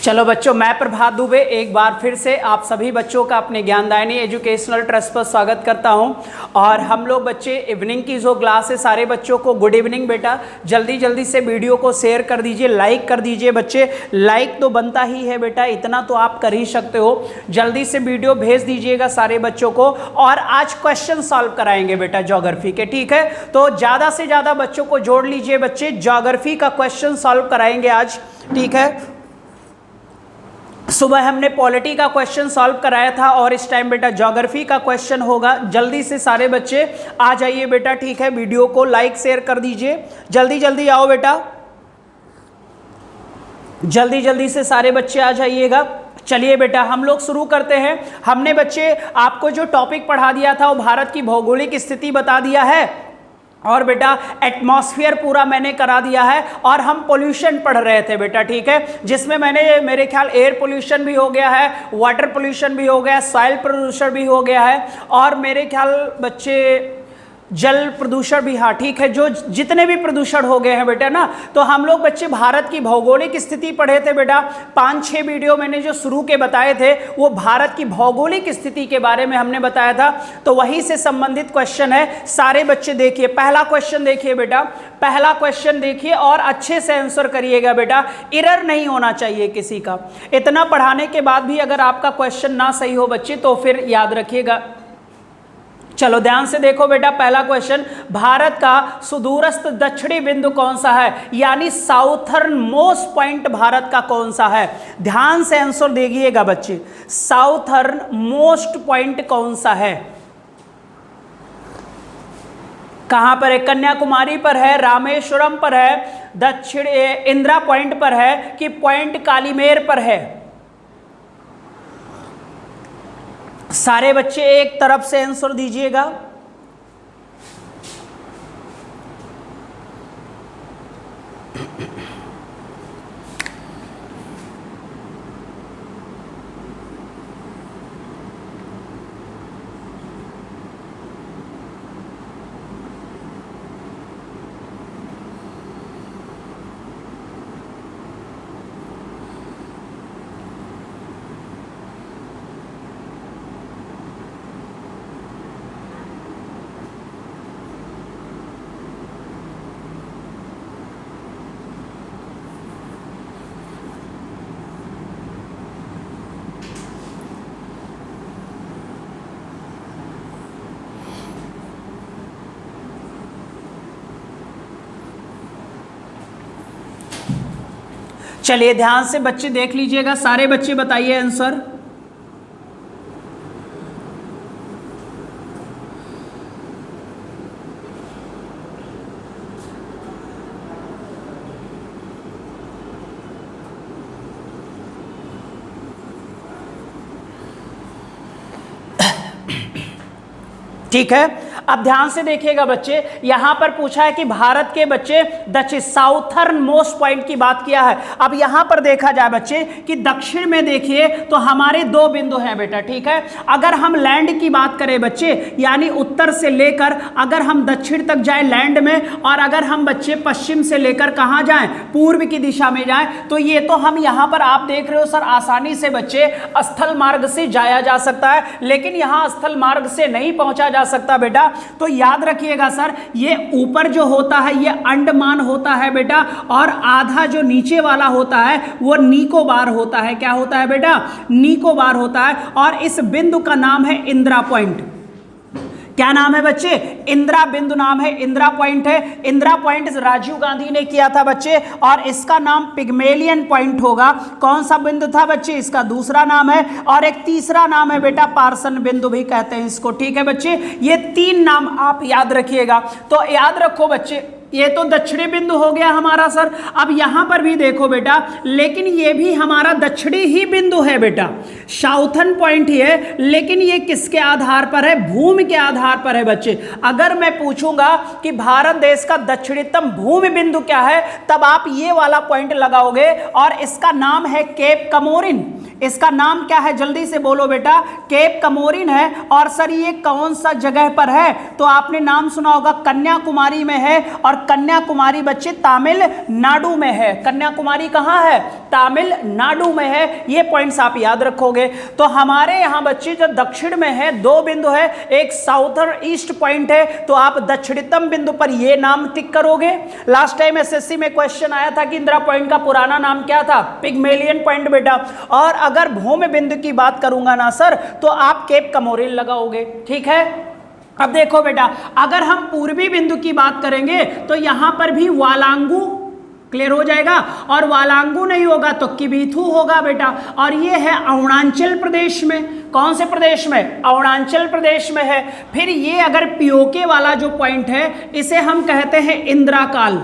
चलो बच्चों, मैं प्रभात दुबे एक बार फिर से आप सभी बच्चों का अपने ज्ञानदायिनी एजुकेशनल ट्रस्ट पर स्वागत करता हूं। और हम लोग बच्चे इवनिंग की जो क्लास है, सारे बच्चों को गुड इवनिंग बेटा। जल्दी जल्दी से वीडियो को शेयर कर दीजिए, लाइक कर दीजिए बच्चे। लाइक तो बनता ही है बेटा, इतना तो आप कर ही सकते हो। जल्दी से वीडियो भेज दीजिएगा सारे बच्चों को। और आज क्वेश्चन सॉल्व कराएंगे बेटा ज्योग्राफी के, ठीक है। तो ज़्यादा से ज़्यादा बच्चों को जोड़ लीजिए बच्चे, ज्योग्राफी का क्वेश्चन सॉल्व कराएंगे आज, ठीक है। सुबह हमने पॉलिटी का क्वेश्चन सॉल्व कराया था और इस टाइम बेटा ज्योग्राफी का क्वेश्चन होगा। जल्दी से सारे बच्चे आ जाइए बेटा, ठीक है। वीडियो को लाइक शेयर कर दीजिए, जल्दी जल्दी आओ बेटा, जल्दी जल्दी से सारे बच्चे आ जाइएगा। चलिए बेटा हम लोग शुरू करते हैं। हमने बच्चे आपको जो टॉपिक पढ़ा दिया था वो भारत की भौगोलिक स्थिति बता दिया है, और बेटा एटमॉस्फेयर पूरा मैंने करा दिया है। और हम पोल्यूशन पढ़ रहे थे बेटा, ठीक है, जिसमें मैंने मेरे ख्याल एयर पोल्यूशन भी हो गया है, वाटर पोल्यूशन भी हो गया है, सॉइल प्रदूषण भी हो गया है, और मेरे ख्याल बच्चे जल प्रदूषण भी, हाँ ठीक है, जो जितने भी प्रदूषण हो गए हैं बेटा ना। तो हम लोग बच्चे भारत की भौगोलिक स्थिति पढ़े थे बेटा। 5-6 वीडियो मैंने जो शुरू के बताए थे वो भारत की भौगोलिक स्थिति के बारे में हमने बताया था। तो वहीं से संबंधित क्वेश्चन है, सारे बच्चे देखिए। पहला क्वेश्चन देखिए बेटा, पहला क्वेश्चन देखिए और अच्छे से आंसर करिएगा बेटा, एरर नहीं होना चाहिए किसी का। इतना पढ़ाने के बाद भी अगर आपका क्वेश्चन ना सही हो बच्चे तो फिर याद रखिएगा। चलो ध्यान से देखो बेटा, पहला क्वेश्चन, भारत का सुदूरस्थ दक्षिणी बिंदु कौन सा है, यानी साउथर्न मोस्ट पॉइंट भारत का कौन सा है। ध्यान से आंसर देखिएगा बच्चे, साउथर्न मोस्ट पॉइंट कौन सा है, कहां पर है। कन्याकुमारी पर है, रामेश्वरम पर है, दक्षिण इंदिरा पॉइंट पर है, कि पॉइंट कालीमेर पर है। सारे बच्चे एक तरफ से आंसर दीजिएगा। चलिए ध्यान से बच्चे देख लीजिएगा, सारे बच्चे बताइए आंसर। ठीक है, अब ध्यान से देखिएगा बच्चे, यहां पर पूछा है कि भारत के बच्चे दक्षिण साउथर्न मोस्ट पॉइंट की बात किया है। अब यहां पर देखा जाए बच्चे कि दक्षिण में देखिए तो हमारे 2 बिंदु हैं बेटा, ठीक है। अगर हम लैंड की बात करें बच्चे, यानी उत्तर से लेकर अगर हम दक्षिण तक जाए लैंड में, और अगर हम बच्चे पश्चिम से लेकर कहां जाएं, पूर्व की दिशा में जाएं, तो ये तो हम यहां पर आप देख रहे हो सर, आसानी से बच्चे स्थल मार्ग से जाया जा सकता है, लेकिन यहां स्थल मार्ग से नहीं पहुंचा जा सकता बेटा। तो याद रखिएगा सर, ये ऊपर जो होता है ये अंडमान होता है बेटा, और आधा जो नीचे वाला होता है वो निकोबार होता है। क्या होता है बेटा, निकोबार होता है। और इस बिंदु का नाम है इंदिरा पॉइंट। क्या नाम है बच्चे, इंदिरा बिंदु नाम है, इंदिरा पॉइंट है। इंदिरा पॉइंट राजीव गांधी ने किया था बच्चे, और इसका नाम पिग्मेलियन पॉइंट होगा। कौन सा बिंदु था बच्चे, इसका दूसरा नाम है। और एक तीसरा नाम है बेटा, पार्सन बिंदु भी कहते हैं इसको, ठीक है बच्चे। ये 3 नाम आप याद रखिएगा। तो याद रखो बच्चे, ये तो दक्षिणी बिंदु हो गया हमारा सर। अब यहां पर भी देखो बेटा, लेकिन ये भी हमारा दक्षिणी ही बिंदु है बेटा, साउथर्न पॉइंट ही है, लेकिन ये किसके आधार पर है, भूमि के आधार पर है बच्चे। अगर मैं पूछूंगा कि भारत देश का दक्षिणतम भूमि बिंदु क्या है, तब आप ये वाला पॉइंट लगाओगे, और इसका नाम है केप कमोरिन। इसका नाम क्या है, जल्दी से बोलो बेटा। केप कमोरिन है। और सर ये कौन सा जगह पर है, तो आपने नाम सुना होगा, कन्याकुमारी में है। और कन्याकुमारी बच्चे तमिलनाडु में है। कन्याकुमारी कहां है, तमिलनाडु में है। ये पॉइंट्स आप याद रखोगे। तो हमारे यहां बच्चे जो दक्षिण में है 2 बिंदु है, एक साउथर्न ईस्ट पॉइंट है, तो आप दक्षिणतम बिंदु पर ये नाम टिक करोगे। लास्ट टाइम एसएससी में क्वेश्चन आया था कि इंदिरा पॉइंट का पुराना नाम क्या था, पिग्मेलियन पॉइंट बेटा। और अगर भूमि बिंदु की बात करूंगा ना सर, तो आप केप कमोरिन लगाओगे, ठीक है। अब देखो बेटा, अगर हम पूर्वी बिंदु की बात करेंगे तो यहां पर भी वालांगू क्लियर हो जाएगा। और वालांगू नहीं होगा तो किबिथु होगा बेटा। और ये है अरुणाचल प्रदेश में। कौन से प्रदेश में, अरुणाचल प्रदेश में है। फिर ये अगर पीओके वाला जो पॉइंट है, इसे हम कहते हैं इंदिराकाल।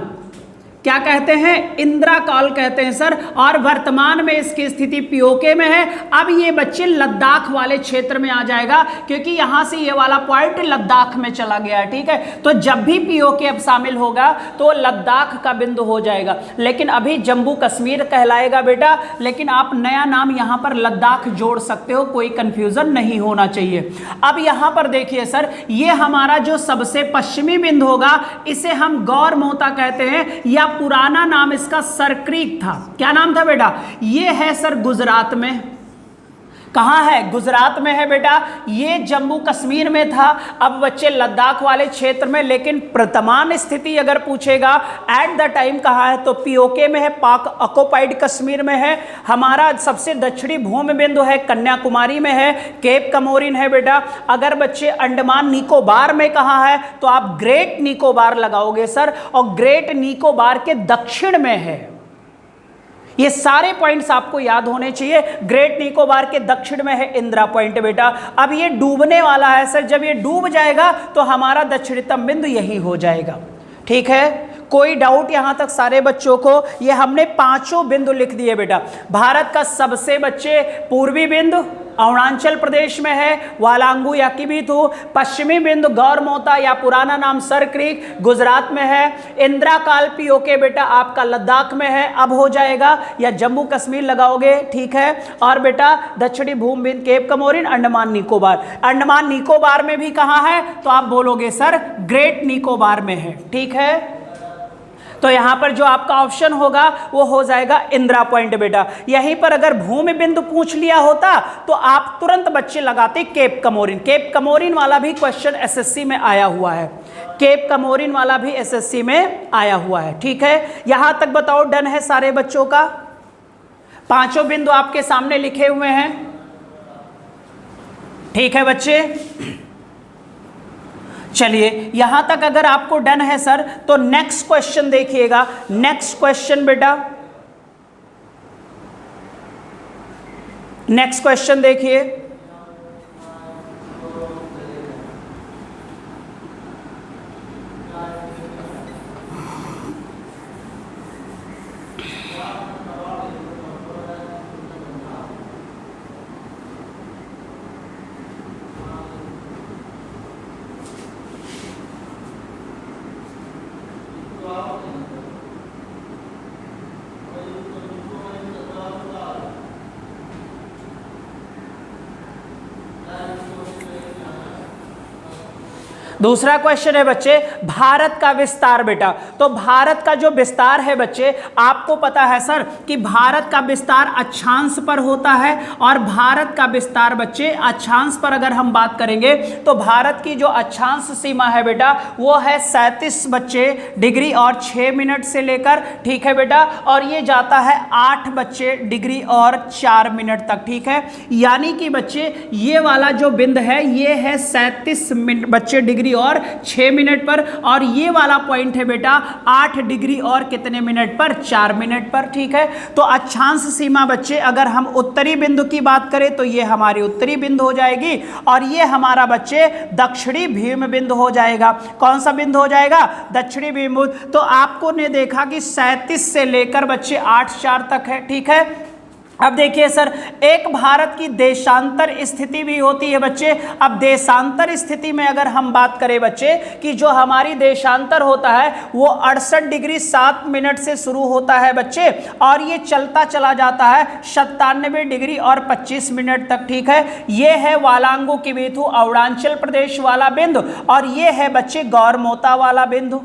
क्या कहते हैं, इंदिराकाल कहते हैं सर। और वर्तमान में इसकी स्थिति पीओके में है। अब ये बच्चे लद्दाख वाले क्षेत्र में आ जाएगा, क्योंकि यहां से ये वाला पॉइंट लद्दाख में चला गया है, ठीक है। तो जब भी पीओके अब शामिल होगा तो लद्दाख का बिंदु हो जाएगा। लेकिन अभी जम्मू कश्मीर कहलाएगा बेटा, लेकिन आप नया नाम यहां पर लद्दाख जोड़ सकते हो, कोई कंफ्यूजन नहीं होना चाहिए। अब यहां पर देखिए सर, ये हमारा जो सबसे पश्चिमी बिंदु होगा, इसे हम गौर मोहता कहते हैं, या पुराना नाम इसका सरक्रीक था। क्या नाम था बेटा, ये है सर गुजरात में। कहां है, गुजरात में है बेटा। ये जम्मू कश्मीर में था, अब बच्चे लद्दाख वाले क्षेत्र में। लेकिन वर्तमान स्थिति अगर पूछेगा एट द टाइम कहां है, तो पीओके में है, पाक ऑक्युपाइड कश्मीर में है। हमारा सबसे दक्षिणी भूमि बिंदु है कन्याकुमारी में है, केप कमोरिन है बेटा। अगर बच्चे अंडमान निकोबार में कहां है, तो आप ग्रेट निकोबार लगाओगे सर। और ग्रेट निकोबार के दक्षिण में है। ये सारे पॉइंट्स आपको याद होने चाहिए। ग्रेट निकोबार के दक्षिण में है इंदिरा पॉइंट बेटा। अब ये डूबने वाला है सर, जब ये डूब जाएगा तो हमारा दक्षिणतम बिंदु यही हो जाएगा, ठीक है। कोई डाउट यहां तक सारे बच्चों को? ये हमने 5 बिंदु लिख दिए बेटा। भारत का सबसे बच्चे पूर्वी बिंदु अरुणाचल प्रदेश में है, वालांगू या किबिथु। पश्चिमी बिंदु गौरमोता या पुराना नाम सरक्रीक गुजरात में है। इंदिराकाल पीओके बेटा आपका लद्दाख में है, अब हो जाएगा, या जम्मू कश्मीर लगाओगे, ठीक है। और बेटा दक्षिणी भूमि बिंदु केप कमोरिन, अंडमान निकोबार। अंडमान निकोबार में भी कहां है, तो आप बोलोगे सर ग्रेट निकोबार में है, ठीक है। तो यहां पर जो आपका ऑप्शन होगा वो हो जाएगा इंदिरा पॉइंट बेटा। यहीं पर अगर भूमि बिंदु पूछ लिया होता तो आप तुरंत बच्चे लगाते केप कमोरिन। केप कमोरिन वाला भी क्वेश्चन एसएससी में आया हुआ है। केप कमोरिन वाला भी एसएससी में आया हुआ है, ठीक है। यहां तक बताओ डन है सारे बच्चों का? 5 बिंदु आपके सामने लिखे हुए हैं, ठीक है बच्चे। चलिए यहां तक अगर आपको डन है सर, तो नेक्स्ट क्वेश्चन देखिएगा। नेक्स्ट क्वेश्चन बेटा, नेक्स्ट क्वेश्चन देखिए। दूसरा क्वेश्चन है बच्चे भारत का विस्तार बेटा। तो भारत का जो विस्तार है बच्चे, आपको पता है सर कि भारत का विस्तार अक्षांश पर होता है। और भारत का विस्तार बच्चे अक्षांश पर अगर हम बात करेंगे तो भारत की जो अक्षांश सीमा है बेटा वो है 37 बच्चे डिग्री और 6 मिनट से लेकर, ठीक है बेटा। और ये जाता है 8 बच्चे डिग्री और 4 मिनट तक, ठीक है। यानी कि बच्चे ये वाला जो बिंदु है ये है 37 बच्चे डिग्री और 6 मिनट पर। और ये वाला पॉइंट है बेटा 8 डिग्री और कितने मिनट पर, 4 मिनट पर, ठीक है। तो अक्षांश सीमा बच्चे अगर हम उत्तरी बिंदु की बात करें तो ये हमारी उत्तरी बिंदु हो जाएगी। और ये हमारा बच्चे दक्षिणी भीम बिंदु हो जाएगा। कौन सा बिंदु हो जाएगा, दक्षिणी भीम। तो आपको ने देखा कि 37 से लेकर बच्चे 8 4 तक है, ठीक है। अब देखिए सर, एक भारत की देशांतर स्थिति भी होती है बच्चे। अब देशांतर स्थिति में अगर हम बात करें बच्चे कि जो हमारी देशांतर होता है वो 68 डिग्री 7 मिनट से शुरू होता है बच्चे, और ये चलता चला जाता है 97 डिग्री और 25 मिनट तक। ठीक है, ये है वालांगू किबिथु अरुणाचल प्रदेश वाला बिंदु, और ये है बच्चे गौरमोता वाला बिंदु।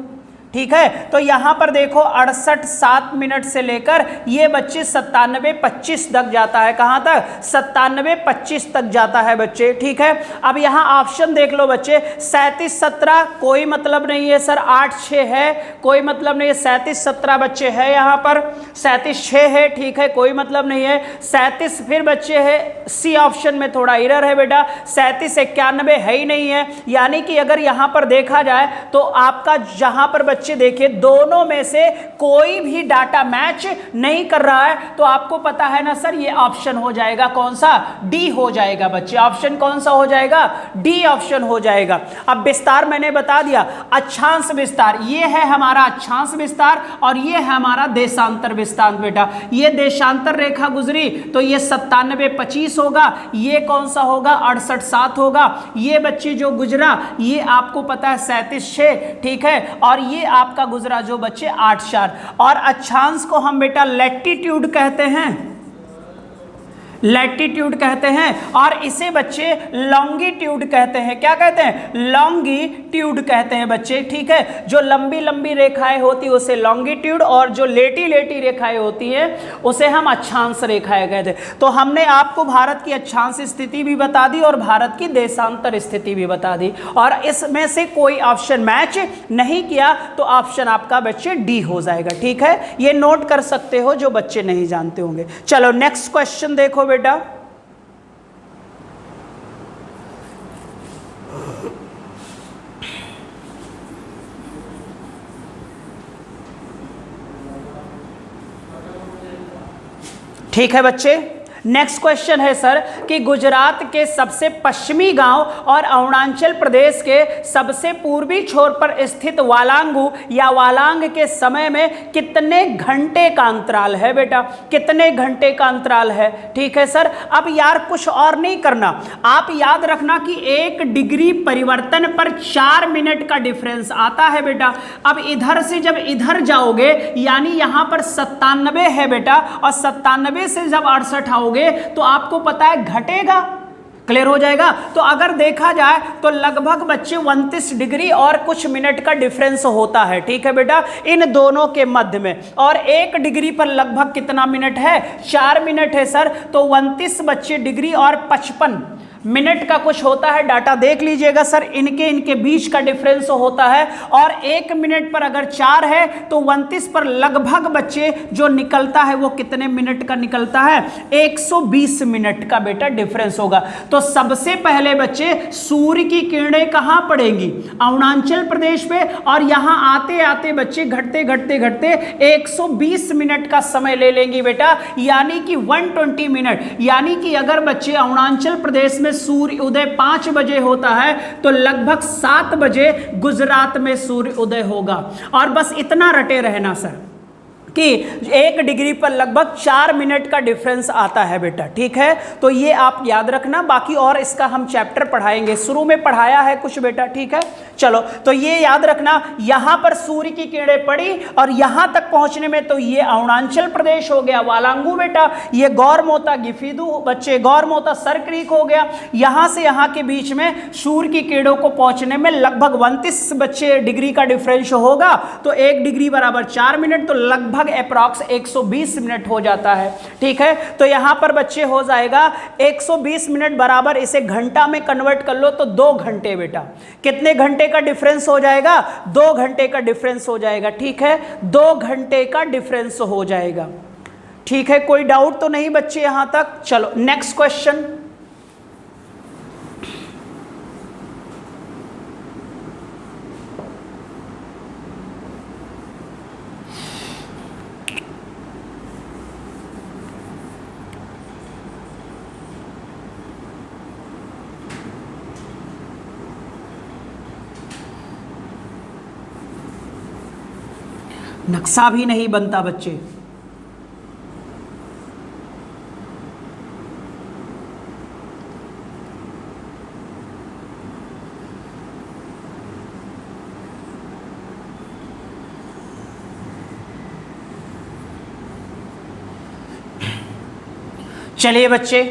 ठीक है, तो यहां पर देखो 68 7 मिनट से लेकर ये बच्चे 97 25 तक जाता है। कहां तक? 97 25 तक जाता है बच्चे। ठीक है, अब यहां ऑप्शन देख लो बच्चे, 37 17 कोई मतलब नहीं है सर, 8 6 है कोई मतलब नहीं है, 37 17 बच्चे है यहां पर, 37 6 है। ठीक है, कोई मतलब नहीं है, 37 फिर बच्चे है, सी ऑप्शन में थोड़ा एरर है बेटा, 37 91 है ही नहीं है। यानी कि अगर यहां पर देखा जाए तो आपका जहां पर बच्चे देखिए दोनों में से कोई भी डाटा मैच नहीं कर रहा है, तो आपको पता है ना सर, ये ऑप्शन हो जाएगा कौन सा? डी हो जाएगा बच्चे। ऑप्शन कौन सा हो जाएगा? डी ऑप्शन हो जाएगा। अब विस्तार मैंने बता दिया, अक्षांश विस्तार, ये है हमारा अक्षांश विस्तार और ये है हमारा देशांतर विस्तार बेटा। ये देशांतर रेखा गुजरी तो ये 97 25 होगा, ये कौन सा होगा? 68 7 होगा। ये बच्चे जो गुजरा ये आपको पता है 37 6। ठीक है, और ये आपका गुजरा जो बच्चे 8 4। और अक्षांश को हम बेटा लैटिट्यूड कहते हैं, लैटिट्यूड कहते हैं, और इसे बच्चे लॉन्गिट्यूड कहते हैं। क्या कहते हैं? लॉन्गिट्यूड कहते हैं बच्चे। ठीक है, जो लंबी लंबी रेखाएं होती है उसे लॉन्गिट्यूड, और जो लेटी लेटी रेखाएं होती हैं उसे हम अक्षांश रेखाएं कहते हैं। तो हमने आपको भारत की अक्षांश स्थिति भी बता दी और भारत की देशांतर स्थिति भी बता दी, और इसमें से कोई ऑप्शन मैच नहीं किया तो ऑप्शन आपका बच्चे डी हो जाएगा। ठीक है, ये नोट कर सकते हो जो बच्चे नहीं जानते होंगे। चलो नेक्स्ट क्वेश्चन देखो बेटा। ठीक है बच्चे, नेक्स्ट क्वेश्चन है सर कि गुजरात के सबसे पश्चिमी गांव और अरुणाचल प्रदेश के सबसे पूर्वी छोर पर स्थित वालांगू या वालांग के समय में कितने घंटे का अंतराल है बेटा? कितने घंटे का अंतराल है? ठीक है सर, अब यार कुछ और नहीं करना, आप याद रखना कि 1 डिग्री परिवर्तन पर 4 मिनट का डिफरेंस आता है बेटा। अब इधर से जब इधर जाओगे यानी यहां पर 97 है बेटा, और 97 से जब 68 आओगे तो आपको पता है घटेगा। क्लियर हो जाएगा। तो अगर देखा जाए तो लगभग बच्चे 29 डिग्री और कुछ मिनट का डिफरेंस होता है। ठीक है बेटा, इन दोनों के मध्य में, और 1 डिग्री पर लगभग कितना मिनट है? 4 मिनट है सर। तो 29 बच्चे डिग्री और 55 मिनट का कुछ होता है, डाटा देख लीजिएगा सर, इनके बीच का डिफरेंस होता है। और 1 मिनट पर अगर 4 है तो 29 पर लगभग बच्चे जो निकलता है वो कितने मिनट का निकलता है? 120 मिनट का बेटा डिफरेंस होगा। तो सबसे पहले बच्चे सूर्य की किरणें कहां पड़ेंगी? अरुणाचल प्रदेश पे, और यहां आते आते बच्चे घटते घटते घटते 120 मिनट का समय ले लेंगी बेटा, यानी कि 120 मिनट। यानी कि अगर बच्चे अरुणाचल प्रदेश में सूर्य उदय 5 बजे होता है तो लगभग 7 बजे गुजरात में सूर्य उदय होगा। और बस इतना रटे रहना सर कि 1 डिग्री पर लगभग 4 मिनट का डिफरेंस आता है बेटा। ठीक है, तो ये आप याद रखना, बाकी और इसका हम चैप्टर पढ़ाएंगे, शुरू में पढ़ाया है कुछ बेटा। ठीक है, चलो तो ये याद रखना, यहां पर सूर्य की किरणें पड़ी और यहां तक पहुंचने में तो ये अरुणाचल प्रदेश हो गया वालांगू बेटा, ये गौरमोता गिफिदू बच्चे, गौरमोता सर क्रीक हो गया। यहां से यहां के बीच में सूर्य की किरणों को पहुंचने में लगभग 29 बच्चे डिग्री का डिफरेंस होगा। तो 1 डिग्री बराबर 4 मिनट, तो लगभग अप्रॉक्स 120 मिनट हो जाता है। ठीक है, तो यहां पर बच्चे हो जाएगा 120 मिनट बराबर, इसे घंटा में कन्वर्ट कर लो तो 2 घंटे बेटा। कितने घंटे का डिफरेंस हो जाएगा? 2 घंटे का डिफरेंस हो जाएगा। ठीक है, 2 घंटे का डिफरेंस हो जाएगा। ठीक है, कोई डाउट तो नहीं बच्चे यहां तक? चलो नेक्स्ट क्वेश्चन। नक्शा भी नहीं बनता बच्चे। चलिए बच्चे,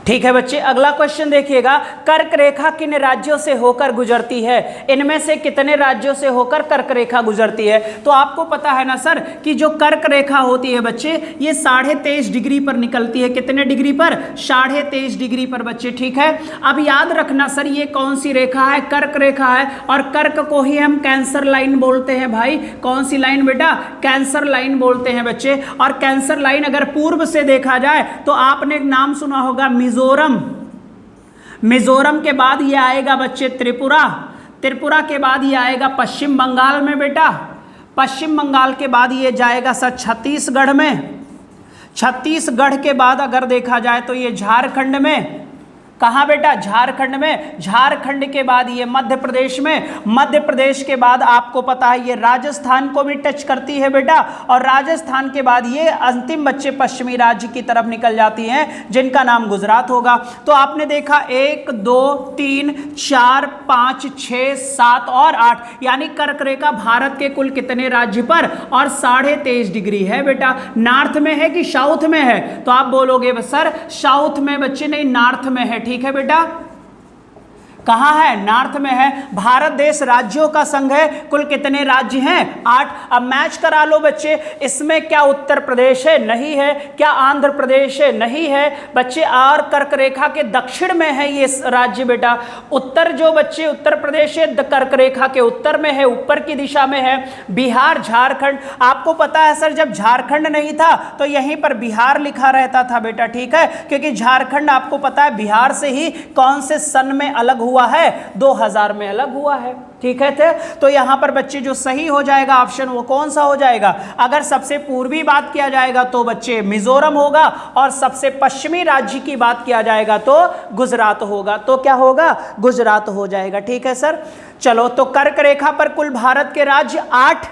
ठीक है बच्चे, अगला क्वेश्चन देखिएगा, कर्क रेखा किन राज्यों से होकर गुजरती है? इनमें से कितने राज्यों से होकर कर्क रेखा गुजरती है? तो आपको पता है ना सर कि जो कर्क रेखा होती है बच्चे, ये 23.5 डिग्री पर निकलती है। कितने डिग्री पर? 23.5 डिग्री पर बच्चे, ठीक है। अब याद रखना सर, ये कौन सी रेखा है? कर्क रेखा है, और कर्क को ही हम कैंसर लाइन बोलते हैं भाई। कौन सी लाइन बेटा? कैंसर लाइन बोलते हैं बच्चे। और कैंसर लाइन अगर पूर्व से देखा जाए तो आपने एक नाम सुना होगा, मिजोरम। मिजोरम के बाद ये आएगा बच्चे त्रिपुरा। त्रिपुरा के बाद ये आएगा पश्चिम बंगाल में बेटा। पश्चिम बंगाल के बाद ये जाएगा सर छत्तीसगढ़ में। छत्तीसगढ़ के बाद अगर देखा जाए तो ये झारखंड में। कहाँ बेटा? झारखंड में। झारखंड के बाद ये मध्य प्रदेश में। मध्य प्रदेश के बाद आपको पता है ये राजस्थान को भी टच करती है बेटा। और राजस्थान के बाद ये अंतिम बच्चे पश्चिमी राज्य की तरफ निकल जाती हैं, जिनका नाम गुजरात होगा। तो आपने देखा 1 2 3 4 5 6 7 और 8, यानी कर्क रेखा भारत के कुल कितने राज्य पर? और 23.5 डिग्री है बेटा। नॉर्थ में है कि साउथ में है? तो आप बोलोगे सर साउथ में बच्चे, नहीं नॉर्थ में है। ठीक है बेटा, कहां है? नॉर्थ में है। भारत देश राज्यों का संघ है। कुल कितने राज्य हैं? 8। अब मैच करा लो बच्चे, इसमें क्या उत्तर प्रदेश है? नहीं है। क्या आंध्र प्रदेश है? नहीं है बच्चे। और कर्क रेखा के दक्षिण में है ये राज्य बेटा। उत्तर जो बच्चे उत्तर प्रदेश है कर्क रेखा के उत्तर में है, ऊपर की दिशा में है। बिहार, झारखंड, आपको पता है सर जब झारखंड नहीं था तो यहीं पर बिहार लिखा रहता था बेटा, ठीक है, क्योंकि झारखंड आपको पता है बिहार से ही कौन से सन में अलग हुआ है? 2000 में अलग हुआ है। ठीक है थे? तो यहां पर बच्चे जो सही हो जाएगा ऑप्शन वो कौन सा हो जाएगा? अगर सबसे पूर्वी बात किया जाएगा तो बच्चे मिजोरम होगा, और सबसे पश्चिमी राज्य की बात किया जाएगा तो गुजरात होगा। तो क्या होगा? गुजरात हो जाएगा। ठीक है सर, चलो। तो कर्क रेखा पर कुल भारत के राज्य 8,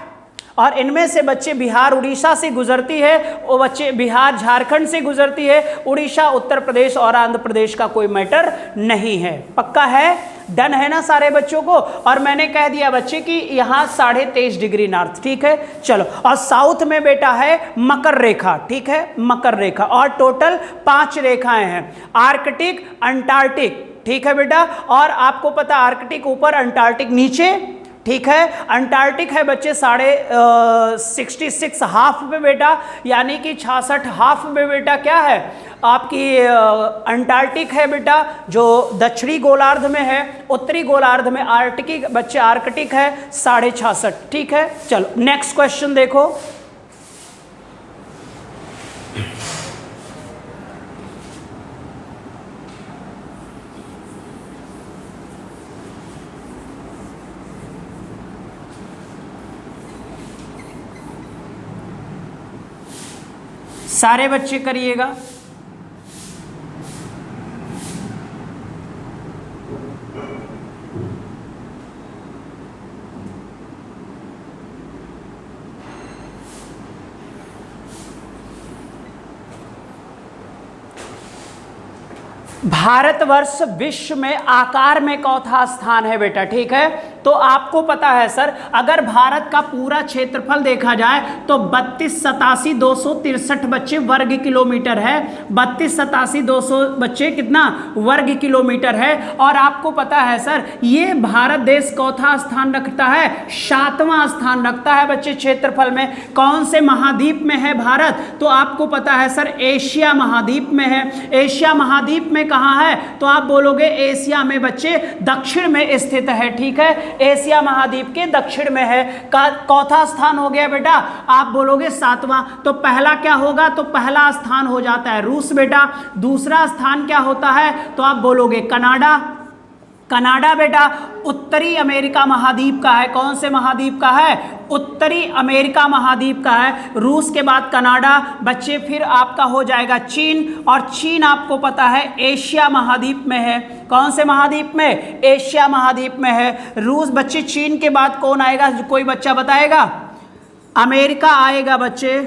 और इनमें से बच्चे बिहार उड़ीसा से गुजरती है, वो बच्चे बिहार झारखंड से गुजरती है, उड़ीसा उत्तर प्रदेश और आंध्र प्रदेश का कोई मैटर नहीं है। पक्का है? डन है ना सारे बच्चों को? और मैंने कह दिया बच्चे कि यहाँ 23.5 डिग्री नॉर्थ। ठीक है, चलो। और साउथ में बेटा है मकर रेखा। ठीक है, मकर रेखा। और टोटल 5 रेखाएं हैं, आर्कटिक, अंटार्कटिक। ठीक है बेटा, और आपको पता आर्कटिक ऊपर, अंटार्कटिक नीचे। ठीक है, अंटार्कटिक है बच्चे 66 हाफ में बेटा, यानी कि 66 हाफ में बेटा क्या है आपकी अंटार्कटिक है बेटा, जो दक्षिणी गोलार्ध में है। उत्तरी गोलार्ध में आर्कटिक बच्चे आर्कटिक है 66.5। ठीक है, चलो नेक्स्ट क्वेश्चन देखो। सारे बच्चे करिएगा। भारतवर्ष विश्व में आकार में चौथा स्थान है बेटा। ठीक है, तो आपको पता है सर अगर भारत का पूरा क्षेत्रफल देखा जाए तो 32,87,263 बच्चे वर्ग किलोमीटर है। 32,87,200 बच्चे कितना वर्ग किलोमीटर है। और आपको पता है सर ये भारत देश चौथा स्थान रखता है, 7वां स्थान रखता है बच्चे क्षेत्रफल में। कौन से महाद्वीप में है भारत? तो आपको पता है सर एशिया महाद्वीप में है। एशिया महाद्वीप में कहां है? तो आप बोलोगे एशिया में बच्चे दक्षिण में स्थित है। ठीक है, एशिया महाद्वीप के दक्षिण में है। चौथा स्थान हो गया बेटा, आप बोलोगे 7वां। तो पहला क्या होगा? तो पहला स्थान हो जाता है रूस बेटा। दूसरा स्थान क्या होता है? तो आप बोलोगे कनाडा। कनाडा बेटा उत्तरी अमेरिका महाद्वीप का है। कौन से महाद्वीप का है? उत्तरी अमेरिका महाद्वीप का है। रूस के बाद कनाडा बच्चे, फिर आपका हो जाएगा चीन, और चीन आपको पता है एशिया महाद्वीप में है। कौन से महाद्वीप में? एशिया महाद्वीप में है रूस बच्चे। चीन के बाद कौन आएगा? कोई बच्चा बताएगा? अमेरिका आएगा बच्चे,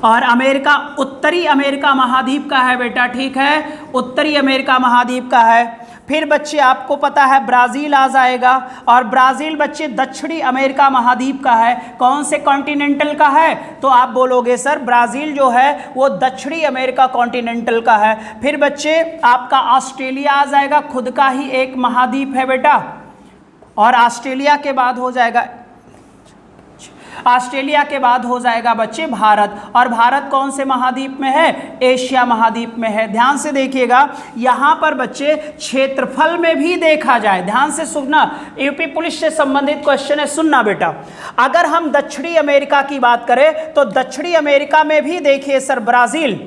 और अमेरिका उत्तरी अमेरिका महाद्वीप का है बेटा, ठीक है, उत्तरी अमेरिका महाद्वीप का है। फिर बच्चे आपको पता है ब्राज़ील आ जाएगा, और ब्राज़ील बच्चे दक्षिणी अमेरिका महाद्वीप का है। कौन से कॉन्टिनेंटल का है? तो आप बोलोगे सर ब्राज़ील जो है वो दक्षिणी अमेरिका कॉन्टिनेंटल का है। फिर बच्चे आपका ऑस्ट्रेलिया आ जाएगा, खुद का ही एक महाद्वीप है बेटा, और ऑस्ट्रेलिया के बाद हो जाएगा, ऑस्ट्रेलिया के बाद हो जाएगा बच्चे भारत। और भारत कौन से महाद्वीप में है? एशिया महाद्वीप में है। ध्यान से देखिएगा, यहाँ पर बच्चे क्षेत्रफल में भी देखा जाए, ध्यान से सुनना, यूपी पुलिस से संबंधित क्वेश्चन है, सुनना बेटा। अगर हम दक्षिणी अमेरिका की बात करें तो दक्षिणी अमेरिका में भी देखिए सर ब्राज़ील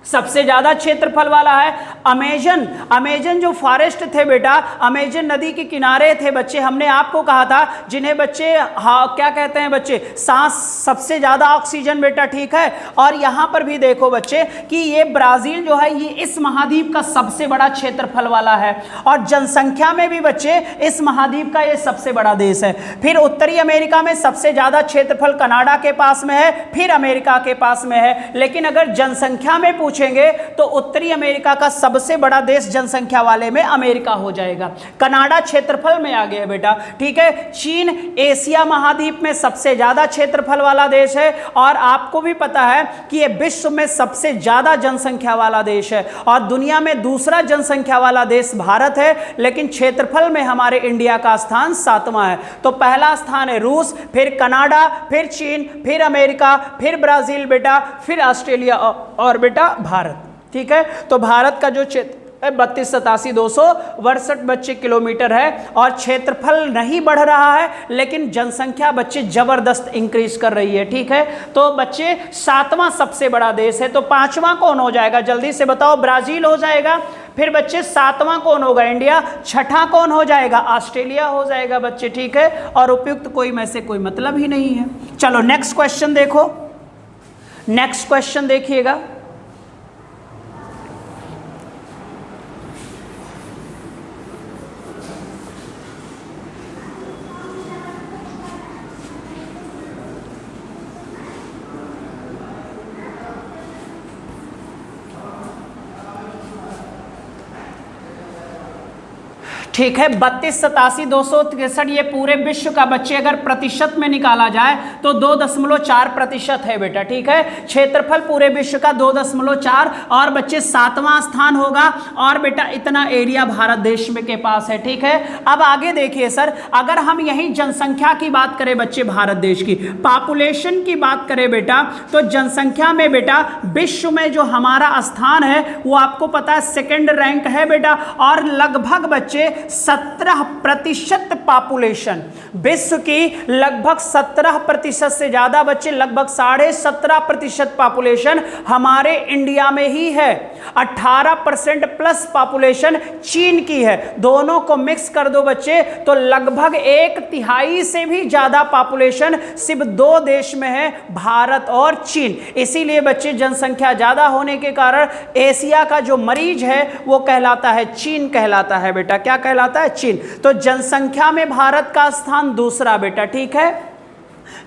सबसे ज्यादा क्षेत्रफल वाला है। अमेजन जो फॉरेस्ट थे बेटा, अमेजन नदी के किनारे थे बच्चे, हमने आपको कहा था जिन्हें बच्चे क्या कहते हैं बच्चे, सांस, सबसे ज्यादा ऑक्सीजन बेटा, ठीक है। और यहां पर भी देखो बच्चे कि ये ब्राजील जो है ये इस महाद्वीप का सबसे बड़ा क्षेत्रफल वाला है, और जनसंख्या में भी बच्चे इस महाद्वीप का ये सबसे बड़ा देश है। फिर उत्तरी अमेरिका में सबसे ज्यादा क्षेत्रफल कनाडा के पास में है, फिर अमेरिका के पास में है। लेकिन अगर जनसंख्या में पूछेंगे तो उत्तरी अमेरिका का सबसे बड़ा देश जनसंख्या वाले में अमेरिका हो जाएगा। कनाडा क्षेत्रफल में आ गया बेटा, ठीक है। चीन एशिया महाद्वीप में सबसे ज्यादा क्षेत्रफल वाला देश है, और आपको भी पता है कि यह विश्व में सबसे ज्यादा जनसंख्या वाला देश है, और दुनिया में दूसरा जनसंख्या वाला देश भारत है, लेकिन क्षेत्रफल में हमारे इंडिया का स्थान 7वां है। तो पहला स्थान है रूस, फिर कनाडा, फिर चीन, फिर अमेरिका, फिर ब्राजील बेटा, फिर ऑस्ट्रेलिया और बेटा भारत, ठीक है। तो भारत का जो क्षेत्र 32,87,262 बच्चे किलोमीटर है, और क्षेत्रफल नहीं बढ़ रहा है लेकिन जनसंख्या बच्चे जबरदस्त इंक्रीज कर रही है, ठीक है। तो बच्चे 7वां सबसे बड़ा देश है। तो 5वां कौन हो जाएगा जल्दी से बताओ? ब्राजील हो जाएगा। फिर बच्चे 7वां कौन होगा? इंडिया। छठा कौन हो जाएगा? ऑस्ट्रेलिया हो जाएगा बच्चे, ठीक है। और उपयुक्त कोई में से कोई मतलब ही नहीं है। चलो नेक्स्ट क्वेश्चन देखो, नेक्स्ट क्वेश्चन देखिएगा। ठीक है, 32,87,263 ये पूरे विश्व का बच्चे अगर प्रतिशत में निकाला जाए तो 2.4% है बेटा, ठीक है। क्षेत्रफल पूरे विश्व का 2.4, और बच्चे 7वां स्थान होगा, और बेटा इतना एरिया भारत देश में के पास है, ठीक है। अब आगे देखिए सर, अगर हम यही जनसंख्या की बात करें बच्चे, भारत देश की पॉपुलेशन की बात करें बेटा, तो जनसंख्या में बेटा विश्व में जो हमारा स्थान है वो आपको पता है सेकेंड रैंक है बेटा, और लगभग बच्चे 17% पॉपुलेशन, विश्व की लगभग 17% से ज्यादा बच्चे, लगभग 17.5% पॉपुलेशन हमारे इंडिया में ही है। 18% प्लस पॉपुलेशन चीन की है। दोनों को मिक्स कर दो बच्चे तो लगभग 1/3 से भी ज्यादा पॉपुलेशन सिर्फ 2 देश में है, भारत और चीन। इसीलिए बच्चे जनसंख्या ज्यादा होने के कारण एशिया का जो मरीज है वो कहलाता है चीन, कहलाता है बेटा, क्या कहलाता है? चीन। तो जनसंख्या में भारत का स्थान दूसरा बेटा, ठीक है।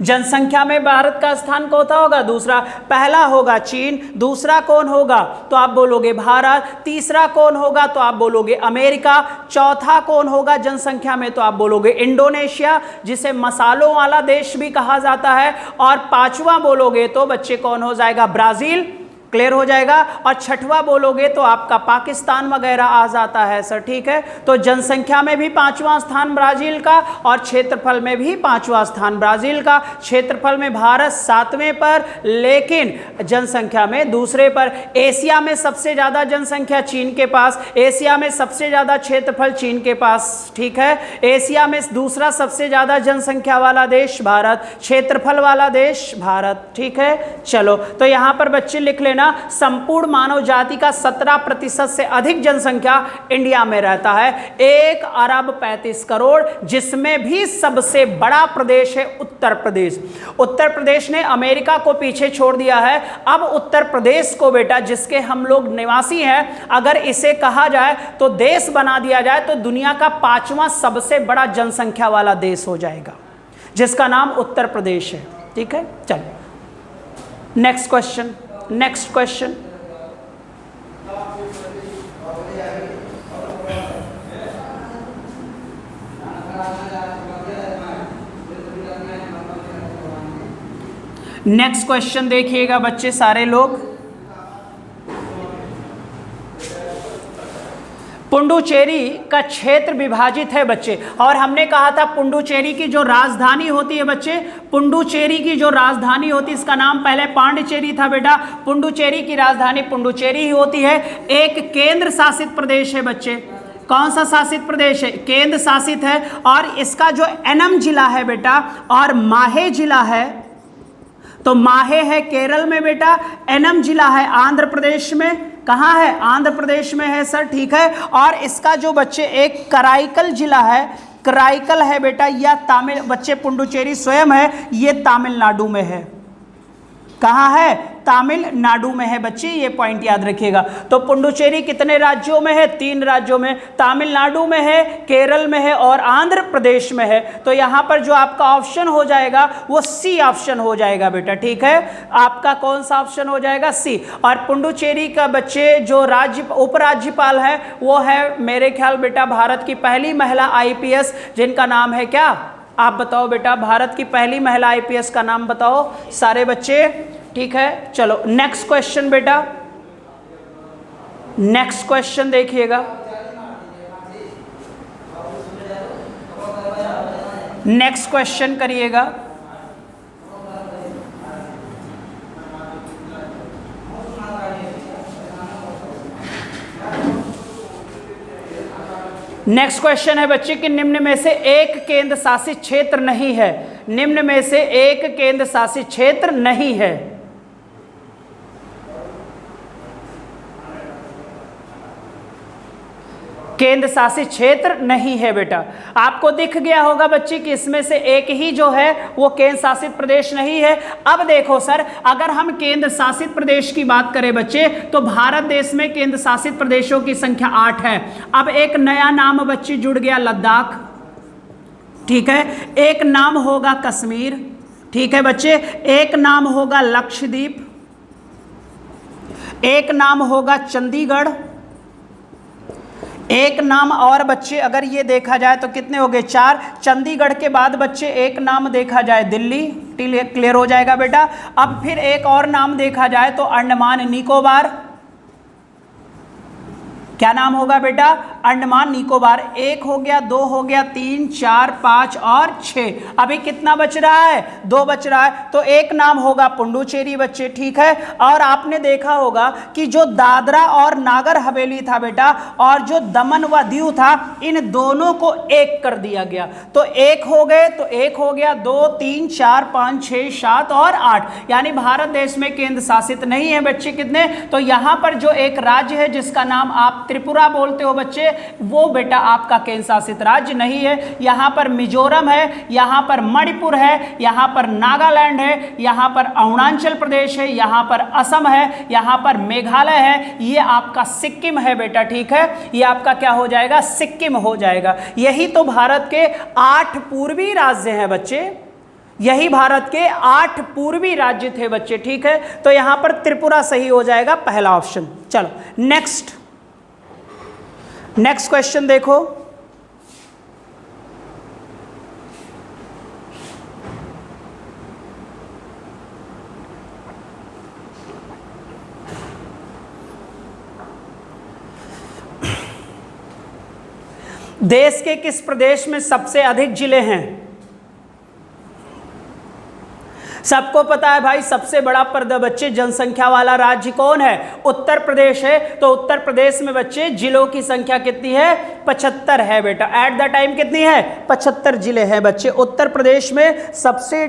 जनसंख्या में भारत का स्थान कौन सा होगा? दूसरा। पहला होगा चीन, दूसरा कौन होगा तो आप बोलोगे भारत, तीसरा कौन होगा तो आप बोलोगे अमेरिका, चौथा कौन होगा जनसंख्या में तो आप बोलोगे इंडोनेशिया, जिसे मसालों वाला देश भी कहा जाता है, और 5वां बोलोगे तो बच्चे कौन हो जाएगा? ब्राजील, क्लियर हो जाएगा। और 6वां बोलोगे तो आपका पाकिस्तान वगैरह आ जाता है सर, ठीक है। तो जनसंख्या में भी 5वां स्थान ब्राजील का, और क्षेत्रफल में भी 5वां स्थान ब्राजील का। क्षेत्रफल में भारत 7वें पर, लेकिन जनसंख्या में दूसरे पर। एशिया में सबसे ज्यादा जनसंख्या चीन के पास, एशिया में सबसे ज्यादा क्षेत्रफल चीन के पास, ठीक है। एशिया में दूसरा सबसे ज्यादा जनसंख्या वाला देश भारत, क्षेत्रफल वाला देश भारत, ठीक है। चलो तो यहां पर बच्चे लिख लेना, संपूर्ण मानव जाति का 17% से अधिक जनसंख्या इंडिया में रहता है, 1 अरब 35 करोड़, जिसमें भी सबसे बड़ा प्रदेश है उत्तर प्रदेश। उत्तर प्रदेश ने अमेरिका को पीछे छोड़ दिया है। अब उत्तर प्रदेश को बेटा, जिसके हम लोग निवासी हैं, अगर इसे कहा जाए तो देश बना दिया जाए तो दुनिया का 5वां सबसे बड़ा जनसंख्या वाला देश हो जाएगा। जिसका नाम उत्तर प्रदेश है। ठीक है, चलो next question, next question. Next question देखिएगा बच्चे सारे लोग। पुडुचेरी का क्षेत्र विभाजित है बच्चे, और हमने कहा था पुडुचेरी की जो राजधानी होती है बच्चे, पुडुचेरी की जो राजधानी होती है, इसका नाम पहले पांडिचेरी था बेटा, पुडुचेरी की राजधानी पुडुचेरी ही होती है। एक केंद्र शासित प्रदेश है बच्चे। कौन सा शासित प्रदेश है? केंद्र शासित है। और इसका जो एनम जिला है बेटा और माहे जिला है, तो माहे है केरल में बेटा, एनम जिला है आंध्र प्रदेश में। कहाँ है? आंध्र प्रदेश में है सर, ठीक है। और इसका जो बच्चे एक कराईकल जिला है, कराईकल है बेटा, या तमिल बच्चे पुडुचेरी स्वयं है, ये तमिलनाडु में है। कहाँ है? तमिलनाडु में है बच्चे, ये पॉइंट याद रखिएगा। तो पुडुचेरी कितने राज्यों में है? 3 राज्यों में, तमिलनाडु में है, केरल में है और आंध्र प्रदेश में है। तो यहाँ पर जो आपका ऑप्शन हो जाएगा वो सी ऑप्शन हो जाएगा बेटा, ठीक है। आपका कौन सा ऑप्शन हो जाएगा? सी। और पुडुचेरी का बच्चे जो राज्य उपराज्यपाल है वो है मेरे ख्याल बेटा भारत की पहली महिला IPS, जिनका नाम है क्या? आप बताओ बेटा, भारत की पहली महिला IPS का नाम बताओ सारे बच्चे, ठीक है। चलो नेक्स्ट क्वेश्चन बेटा, नेक्स्ट क्वेश्चन देखिएगा। नेक्स्ट क्वेश्चन करिएगा। नेक्स्ट क्वेश्चन है बच्चे कि निम्न में से एक केंद्र शासित क्षेत्र नहीं है। निम्न में से एक केंद्र शासित क्षेत्र नहीं है। केंद्र शासित क्षेत्र नहीं है बेटा। आपको दिख गया होगा बच्चे कि इसमें से एक ही जो है वो केंद्र शासित प्रदेश नहीं है। अब देखो सर, अगर हम केंद्र शासित प्रदेश की बात करें बच्चे, तो भारत देश में केंद्र शासित प्रदेशों की संख्या 8 है। अब एक नया नाम बच्चे जुड़ गया, लद्दाख, ठीक है। एक नाम होगा कश्मीर, ठीक है बच्चे। एक नाम होगा लक्षद्वीप, एक नाम होगा चंडीगढ़, एक नाम और बच्चे अगर ये देखा जाए तो कितने हो गए? 4। चंडीगढ़ के बाद बच्चे एक नाम देखा जाए दिल्ली, क्लियर हो जाएगा बेटा। अब फिर एक और नाम देखा जाए तो अंडमान निकोबार। क्या नाम होगा बेटा? अंडमान निकोबार। 1 हो गया, 2 हो गया, 3, 4, 5 और 6। अभी कितना बच रहा है? 2 बच रहा है। तो एक नाम होगा पुडुचेरी बच्चे, ठीक है। और आपने देखा होगा कि जो दादरा और नागर हवेली था बेटा और जो दमन व दीव था, इन दोनों को एक कर दिया गया। तो 1 हो गए, तो 1 हो गया, 2, 3, 4, 5, 6, 7 और 8। यानी भारत देश में केंद्र शासित नहीं है बच्चे कितने? तो यहां पर जो एक राज्य है जिसका नाम आप त्रिपुरा बोलते हो बच्चे, वो बेटा आपका केंद्र शासित राज्य नहीं है। यहां पर मिजोरम है, यहां पर मणिपुर है, यहां पर नागालैंड है, यहां पर अरुणाचल प्रदेश है, यहां पर असम है, यहां पर मेघालय है, ये आपका सिक्किम है बेटा, ठीक है। ये आपका क्या हो जाएगा? सिक्किम हो जाएगा। यही तो भारत के 8 पूर्वी राज्य हैं बच्चे, यही भारत के 8 पूर्वी राज्य थे बच्चे, ठीक है। तो यहां पर त्रिपुरा सही हो जाएगा, पहला ऑप्शन। चलो नेक्स्ट, नेक्स्ट क्वेश्चन देखो। देश के किस प्रदेश में सबसे अधिक जिले हैं? सबको पता है भाई, सबसे बड़ा बच्चे जनसंख्या वाला राज्य कौन है? उत्तर प्रदेश है। तो उत्तर प्रदेश में बच्चे जिलों की संख्या कितनी है? 75 है बेटा। एट द टाइम कितनी है? 75 जिले हैं बच्चे। उत्तर प्रदेश में सबसे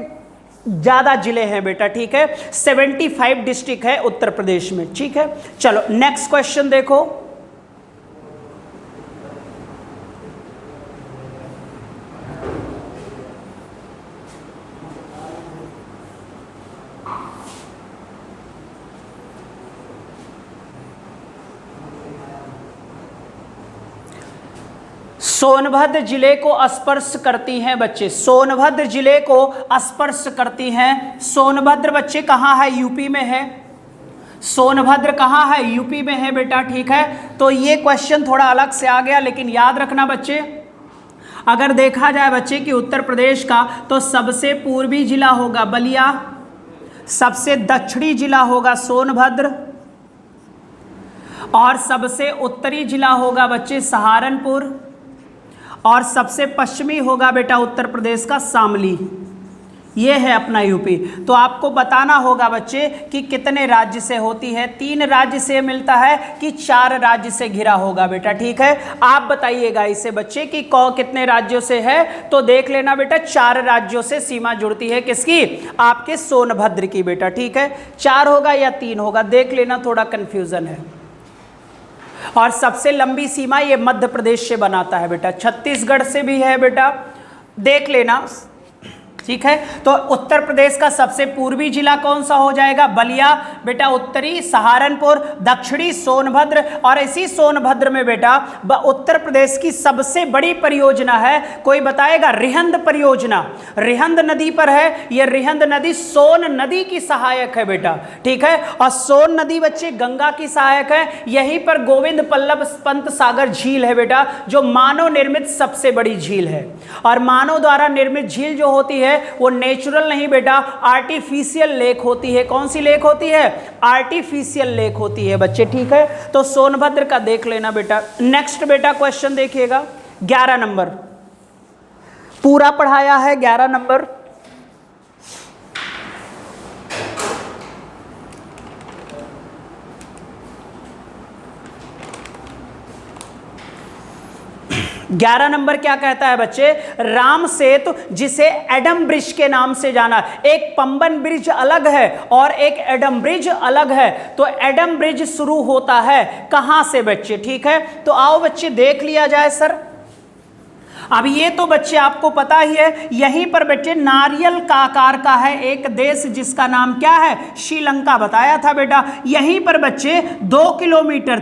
ज्यादा जिले हैं बेटा, ठीक है। 75 डिस्ट्रिक्ट है उत्तर प्रदेश में, ठीक है। चलो नेक्स्ट क्वेश्चन देखो। सोनभद्र जिले को स्पर्श करती हैं बच्चे, सोनभद्र जिले को स्पर्श करती हैं। सोनभद्र बच्चे कहाँ है? यूपी में है। सोनभद्र कहाँ है? यूपी में है बेटा, ठीक है। तो ये क्वेश्चन थोड़ा अलग से आ गया, लेकिन याद रखना बच्चे, अगर देखा जाए बच्चे कि उत्तर प्रदेश का, तो सबसे पूर्वी जिला होगा बलिया, सबसे दक्षिणी जिला होगा सोनभद्र, और सबसे उत्तरी जिला होगा बच्चे सहारनपुर, और सबसे पश्चिमी होगा बेटा उत्तर प्रदेश का शामली। ये है अपना यूपी। तो आपको बताना होगा बच्चे कि कितने राज्य से होती है, 3 राज्य से मिलता है कि 4 राज्य से घिरा होगा बेटा, ठीक है। आप बताइएगा इसे बच्चे कि कितने राज्यों से है, तो देख लेना बेटा 4 राज्यों से सीमा जुड़ती है। किसकी? आपके सोनभद्र की बेटा, ठीक है। 4 होगा या 3 होगा, देख लेना, थोड़ा कंफ्यूजन है। और सबसे लंबी सीमा ये मध्य प्रदेश से बनाता है बेटा, छत्तीसगढ़ से भी है बेटा, देख लेना, ठीक है। तो उत्तर प्रदेश का सबसे पूर्वी जिला कौन सा हो जाएगा? बलिया बेटा, उत्तरी सहारनपुर, दक्षिणी सोनभद्र, और इसी सोनभद्र में बेटा उत्तर प्रदेश की सबसे बड़ी परियोजना है, कोई बताएगा? रिहंद परियोजना, रिहंद नदी पर है। यह रिहंद नदी सोन नदी की सहायक है बेटा, ठीक है। और सोन नदी बच्चे गंगा की सहायक है। यहीं पर गोविंद बल्लभ पंत सागर झील है बेटा, जो मानव निर्मित सबसे बड़ी झील है। और मानव द्वारा निर्मित झील जो होती है वो नेचुरल नहीं बेटा, आर्टिफिशियल लेक होती है। कौन सी लेक होती है? आर्टिफिशियल लेक होती है बच्चे, ठीक है। तो सोनभद्र का देख लेना बेटा। नेक्स्ट बेटा क्वेश्चन देखिएगा, 11 नंबर पूरा पढ़ाया है, 11 नंबर। ग्यारह नंबर क्या कहता है बच्चे? राम सेतु, जिसे एडम ब्रिज के नाम से जाना, एक पंबन ब्रिज अलग है और एक एडम ब्रिज अलग है। तो एडम ब्रिज शुरू होता है कहां से बच्चे, ठीक है। तो आओ बच्चे देख लिया जाए सर। अब ये तो बच्चे आपको पता ही है, यहीं पर बच्चे नारियल का आकार का है एक देश जिसका नाम क्या है? श्रीलंका, बताया था बेटा। यहीं पर बच्चे 2 किलोमीटर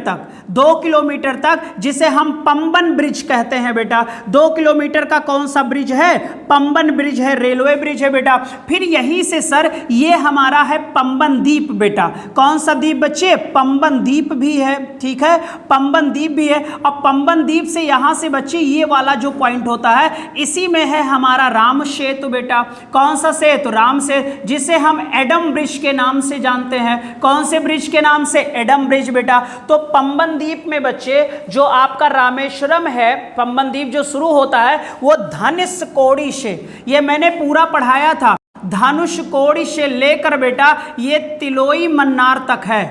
तक जिसे हम पंबन ब्रिज कहते हैं बेटा। 2 किलोमीटर का कौन सा ब्रिज है? पंबन ब्रिज है, रेलवे ब्रिज है बेटा। फिर यहीं से सर ये हमारा है पंबन द्वीप बेटा। कौन सा द्वीप बच्चे? पंबन द्वीप भी है, ठीक है, पंबन द्वीप भी है। और पंबन द्वीप से यहां से बच्चे ये वाला जो पॉइंट होता है, इसी में है हमारा राम सेतु बेटा। कौन सा सेतु? राम सेतु, जिसे हम एडम ब्रिज के नाम से जानते हैं। कौन से ब्रिज के नाम से? एडम ब्रिज बेटा। तो पंबन द्वीप में बच्चे जो आपका रामेश्वरम है, पंबन द्वीप जो शुरू होता है वो धनुषकोडी से, ये मैंने पूरा पढ़ाया था, धनुषकोडी से लेकर बेटा ये तिलोई मन्नार तक है।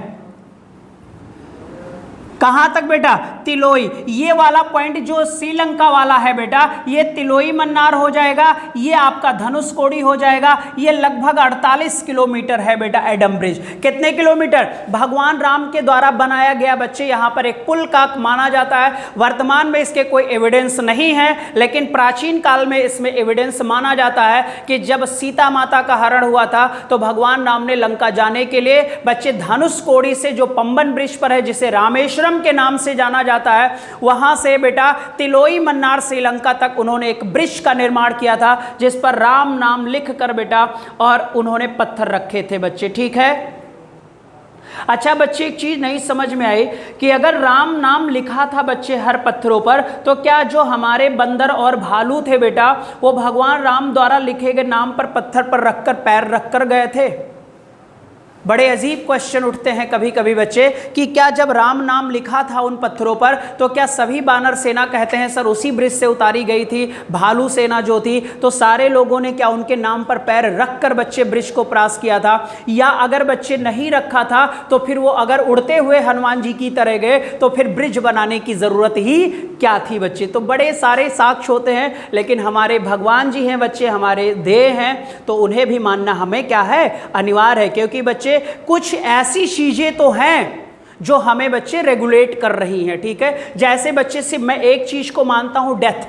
कहां तक बेटा? तिलोई। ये वाला पॉइंट जो श्रीलंका वाला है बेटा, ये तिलोई मन्नार हो जाएगा, ये आपका धनुषकोडी हो जाएगा। ये लगभग 48 किलोमीटर है बेटा एडम ब्रिज। कितने किलोमीटर? भगवान राम के द्वारा बनाया गया बच्चे यहां पर एक पुल का माना जाता है। वर्तमान में इसके कोई एविडेंस नहीं है, लेकिन प्राचीन काल में इसमें एविडेंस माना जाता है कि जब सीता माता का हरण हुआ था तो भगवान राम ने लंका जाने के लिए बच्चे धनुषकोडी से, जो पंबन ब्रिज पर है, जिसे रामेश्वरम के नाम से जाना जाता है, वहां से बेटा तिलोई मन्नार श्रीलंका तक उन्होंने एक ब्रिज का निर्माण किया था, जिस पर राम नाम लिख कर बेटा और उन्होंने पत्थर रखे थे बच्चे, ठीक है। अच्छा बच्चे एक चीज नहीं समझ में आई कि अगर राम नाम लिखा था बच्चे हर पत्थरों पर, तो क्या जो हमारे बंदर और भालू थे बेटा, वो भगवान राम द्वारा लिखे गए नाम पर पत्थर पर रखकर पैर रखकर गए थे? बड़े अजीब क्वेश्चन उठते हैं कभी कभी बच्चे कि क्या जब राम नाम लिखा था उन पत्थरों पर, तो क्या सभी बानर सेना कहते हैं सर उसी ब्रिज से उतारी गई थी? भालू सेना जो थी, तो सारे लोगों ने क्या उनके नाम पर पैर रखकर बच्चे ब्रिज को क्रॉस किया था? या अगर बच्चे नहीं रखा था तो फिर वो अगर उड़ते हुए हनुमान जी की तरह गए तो फिर ब्रिज बनाने की जरूरत ही क्या थी बच्चे? तो बड़े सारे साक्ष्य होते हैं, लेकिन हमारे भगवान जी हैं बच्चे, हमारे देव हैं, तो उन्हें भी मानना हमें क्या है? अनिवार्य है। क्योंकि बच्चे कुछ ऐसी चीजें तो हैं जो हमें बच्चे रेगुलेट कर रही हैं, ठीक है। जैसे बच्चे से मैं एक चीज को मानता हूं, डेथ।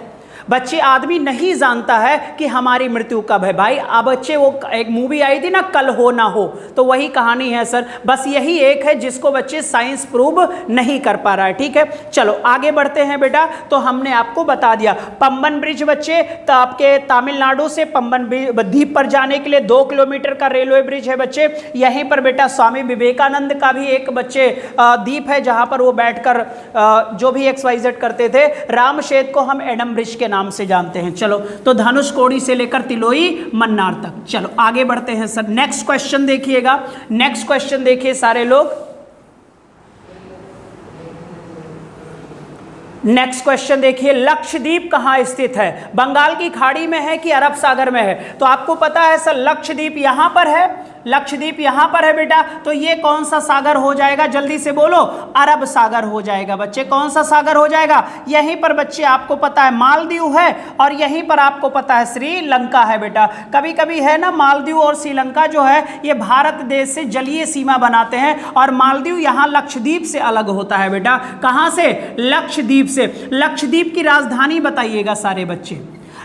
बच्चे आदमी नहीं जानता है कि हमारी मृत्यु कब है। भाई अब बच्चे वो एक मूवी आई थी ना, कल हो ना हो, तो वही कहानी है सर। बस यही एक है जिसको बच्चे साइंस प्रूव नहीं कर पा रहा है। ठीक है, चलो आगे बढ़ते हैं बेटा। तो हमने आपको बता दिया पंबन ब्रिज बच्चे, तो आपके तमिलनाडु से पंबन द्वीप पर जाने के लिए 2 किलोमीटर का रेलवे ब्रिज है बच्चे। यहीं पर बेटा स्वामी विवेकानंद का भी एक बच्चे द्वीप है जहां पर वो बैठकर जो भी XYZ करते थे। रामशेत को हम एडम ब्रिज के नाम से जानते हैं। चलो, तो धनुषकोडी से लेकर तिलोई मन्नार तक। चलो आगे बढ़ते हैं सर। नेक्स्ट क्वेश्चन देखिएगा, नेक्स्ट क्वेश्चन देखिए सारे लोग। नेक्स्ट क्वेश्चन देखिए, लक्षद्वीप कहां स्थित है? बंगाल की खाड़ी में है कि अरब सागर में है? तो आपको पता है सर, लक्षद्वीप यहां पर है, लक्षद्वीप यहां पर है बेटा। तो ये कौन सा सागर हो जाएगा? जल्दी से बोलो। अरब सागर हो जाएगा बच्चे। कौन सा सागर हो जाएगा? यहीं पर बच्चे आपको पता है मालदीव है, और यहीं पर आपको पता है श्रीलंका है बेटा। कभी कभी है ना, मालदीव और श्रीलंका जो है ये भारत देश से जलीय सीमा बनाते हैं, और मालदीव यहाँ लक्षद्वीप से अलग होता है बेटा। कहाँ से? लक्षद्वीप से। लक्षद्वीप की राजधानी बताइएगा सारे बच्चे,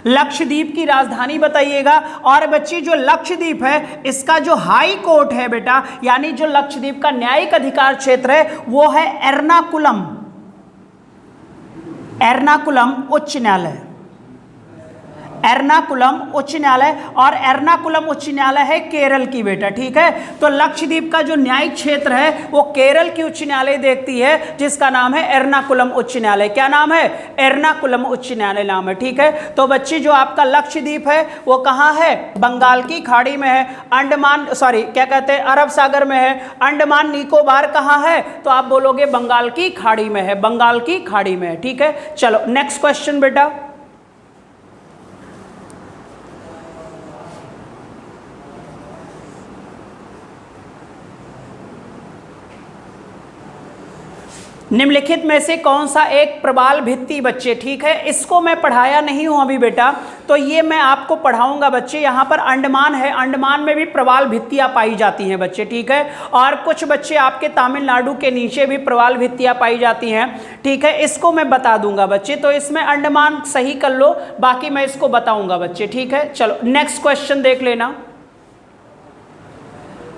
लक्षद्वीप की राजधानी बताइएगा। और बच्ची जो लक्षद्वीप है इसका जो हाई कोर्ट है बेटा, यानी जो लक्षद्वीप का न्यायिक अधिकार क्षेत्र है वो है एर्नाकुलम, एर्नाकुलम उच्च न्यायालय, एर्नाकुलम उच्च न्यायालय। और एर्नाकुलम उच्च न्यायालय है केरल की बेटा। ठीक है, तो लक्षद्वीप का जो न्यायिक क्षेत्र है वो केरल की उच्च न्यायालय देखती है, जिसका नाम है एर्नाकुलम उच्च न्यायालय। क्या नाम है? एर्नाकुलम उच्च न्यायालय नाम है। ठीक है, तो बच्ची जो आपका लक्षद्वीप है वो कहाँ है? बंगाल की खाड़ी में है। अंडमान, सॉरी क्या कहते हैं, अरब सागर में है। अंडमान निकोबार कहाँ है? तो आप बोलोगे बंगाल की खाड़ी में है, बंगाल की खाड़ी में है। ठीक है, चलो नेक्स्ट क्वेश्चन बेटा। निम्नलिखित में से कौन सा एक प्रवाल भित्ति बच्चे? ठीक है, इसको मैं पढ़ाया नहीं हूं अभी बेटा, तो ये मैं आपको पढ़ाऊंगा बच्चे। यहाँ पर अंडमान है, अंडमान में भी प्रवाल भित्तियां पाई जाती हैं बच्चे। ठीक है, और कुछ बच्चे आपके तमिलनाडु के नीचे भी प्रवाल भित्तियां पाई जाती हैं। ठीक है, इसको मैं बता दूंगा बच्चे, तो इसमें अंडमान सही कर लो, बाकी मैं इसको बताऊंगा बच्चे। ठीक है, चलो नेक्स्ट क्वेश्चन देख लेना।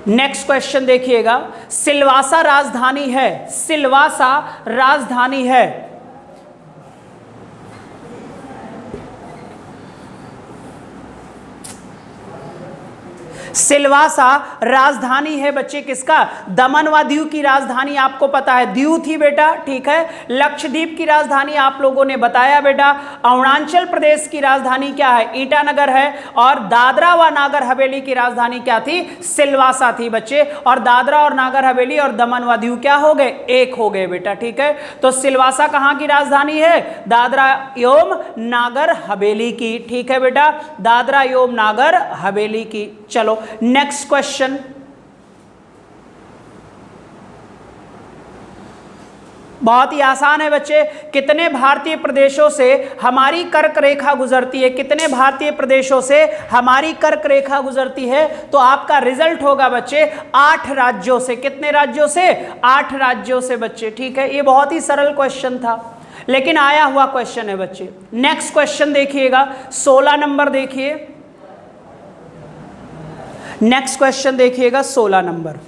नेक्स्ट क्वेश्चन देखिएगा, सिलवासा राजधानी है, सिलवासा राजधानी है। सिलवासा राजधानी है बच्चे किसका? दमन व दीव की राजधानी आपको पता है दीव थी बेटा। ठीक है, लक्षद्वीप की राजधानी आप लोगों ने बताया बेटा। अरुणाचल प्रदेश की राजधानी क्या है? ईटानगर है। और दादरा व नागर हवेली की राजधानी क्या थी? सिलवासा थी बच्चे। और दादरा और नागर हवेली और दमन व दीव क्या हो गए? एक हो गए बेटा। ठीक है, तो सिलवासा कहाँ की राजधानी है? दादरा एवं नागर हवेली की। ठीक है बेटा, दादरा एवं नागर हवेली की। चलो नेक्स्ट क्वेश्चन। बहुत ही आसान है बच्चे। कितने भारतीय प्रदेशों से हमारी कर्क रेखा गुजरती है? कितने भारतीय प्रदेशों से हमारी कर्क रेखा गुजरती है? तो आपका रिजल्ट होगा बच्चे 8 राज्यों से। कितने राज्यों से? 8 राज्यों से बच्चे। ठीक है, ये बहुत ही सरल क्वेश्चन था, लेकिन आया हुआ क्वेश्चन है बच्चे। नेक्स्ट क्वेश्चन देखिएगा, 16 नंबर देखिए। नेक्स्ट क्वेश्चन देखिएगा 16 नंबर।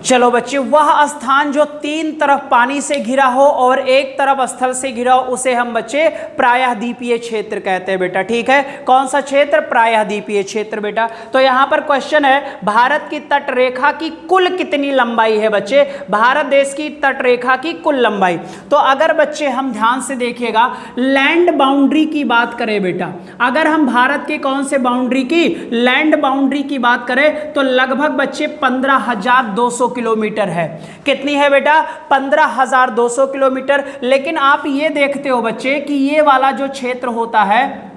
चलो बच्चे, वह स्थान जो तीन तरफ पानी से घिरा हो और एक तरफ स्थल से घिरा हो उसे हम बच्चे प्रायद्वीपीय क्षेत्र कहते हैं बेटा। ठीक है, कौन सा क्षेत्र? प्रायद्वीपीय क्षेत्र बेटा। तो यहां पर क्वेश्चन है, भारत की तट रेखा की कुल कितनी लंबाई है बच्चे? भारत देश की तट रेखा की कुल लंबाई। तो अगर बच्चे हम ध्यान से देखिएगा, लैंड बाउंड्री की बात करें बेटा, अगर हम भारत के कौन से बाउंड्री की, लैंड बाउंड्री की बात करें तो लगभग बच्चे 15,200 किलोमीटर है। कितनी है बेटा? 15,200 किलोमीटर। लेकिन आप ये देखते हो बच्चे कि ये वाला जो क्षेत्र होता है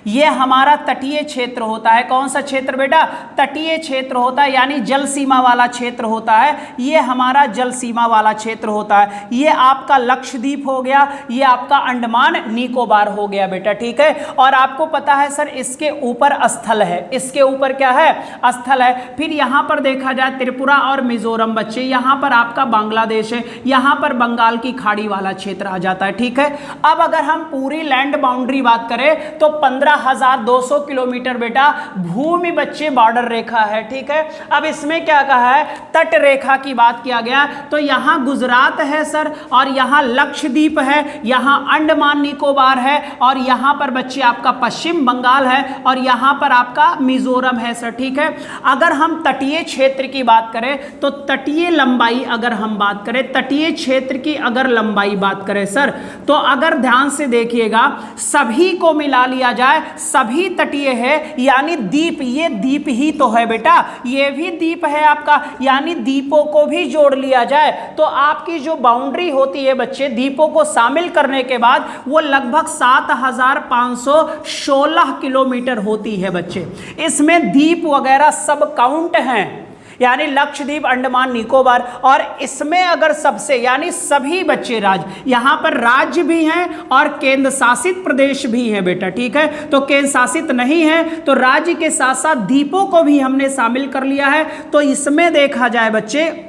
ये हमारा तटीय क्षेत्र होता है। कौन सा क्षेत्र बेटा? तटीय क्षेत्र होता है, यानी जल सीमा वाला क्षेत्र होता है। ये हमारा जल सीमा वाला क्षेत्र होता है। ये आपका लक्षद्वीप हो गया, ये आपका अंडमान निकोबार हो गया बेटा। ठीक है, और आपको पता है सर इसके ऊपर स्थल है, इसके ऊपर क्या है? स्थल है। फिर यहाँ पर देखा जाए त्रिपुरा और मिजोरम बच्चे, यहाँ पर आपका बांग्लादेश है, यहाँ पर बंगाल की खाड़ी वाला क्षेत्र आ जाता है। ठीक है, अब अगर हम पूरी लैंड बाउंड्री बात करें तो 15,200 किलोमीटर बेटा भूमि बच्चे बॉर्डर रेखा है। ठीक है, अब इसमें क्या कहा है? तट रेखा की बात किया गया। तो यहां गुजरात है सर, और यहां लक्षद्वीप है, यहां अंडमान निकोबार है, और यहां पर बच्चे आपका पश्चिम बंगाल है, और यहां पर आपका मिजोरम है सर। ठीक है, अगर हम तटीय क्षेत्र की बात करें तो तटीय लंबाई, अगर हम बात करें तटीय क्षेत्र की अगर लंबाई बात करें सर, तो अगर ध्यान से देखिएगा सभी को मिला लिया जाए, सभी तटीय है, यानी द्वीप, ये द्वीप ही तो है बेटा, ये भी द्वीप है आपका, यानी द्वीपों को भी जोड़ लिया जाए तो आपकी जो बाउंड्री होती है बच्चे द्वीपों को शामिल करने के बाद वो लगभग 7,516 किलोमीटर होती है बच्चे। इसमें द्वीप वगैरह सब काउंट हैं, यानी लक्षद्वीप, अंडमान निकोबार, और इसमें अगर सबसे यानी सभी बच्चे राज्य, यहां पर राज्य भी हैं और केंद्र शासित प्रदेश भी हैं बेटा। ठीक है, तो केंद्र शासित नहीं है तो राज्य के साथ साथ द्वीपों को भी हमने शामिल कर लिया है। तो इसमें देखा जाए बच्चे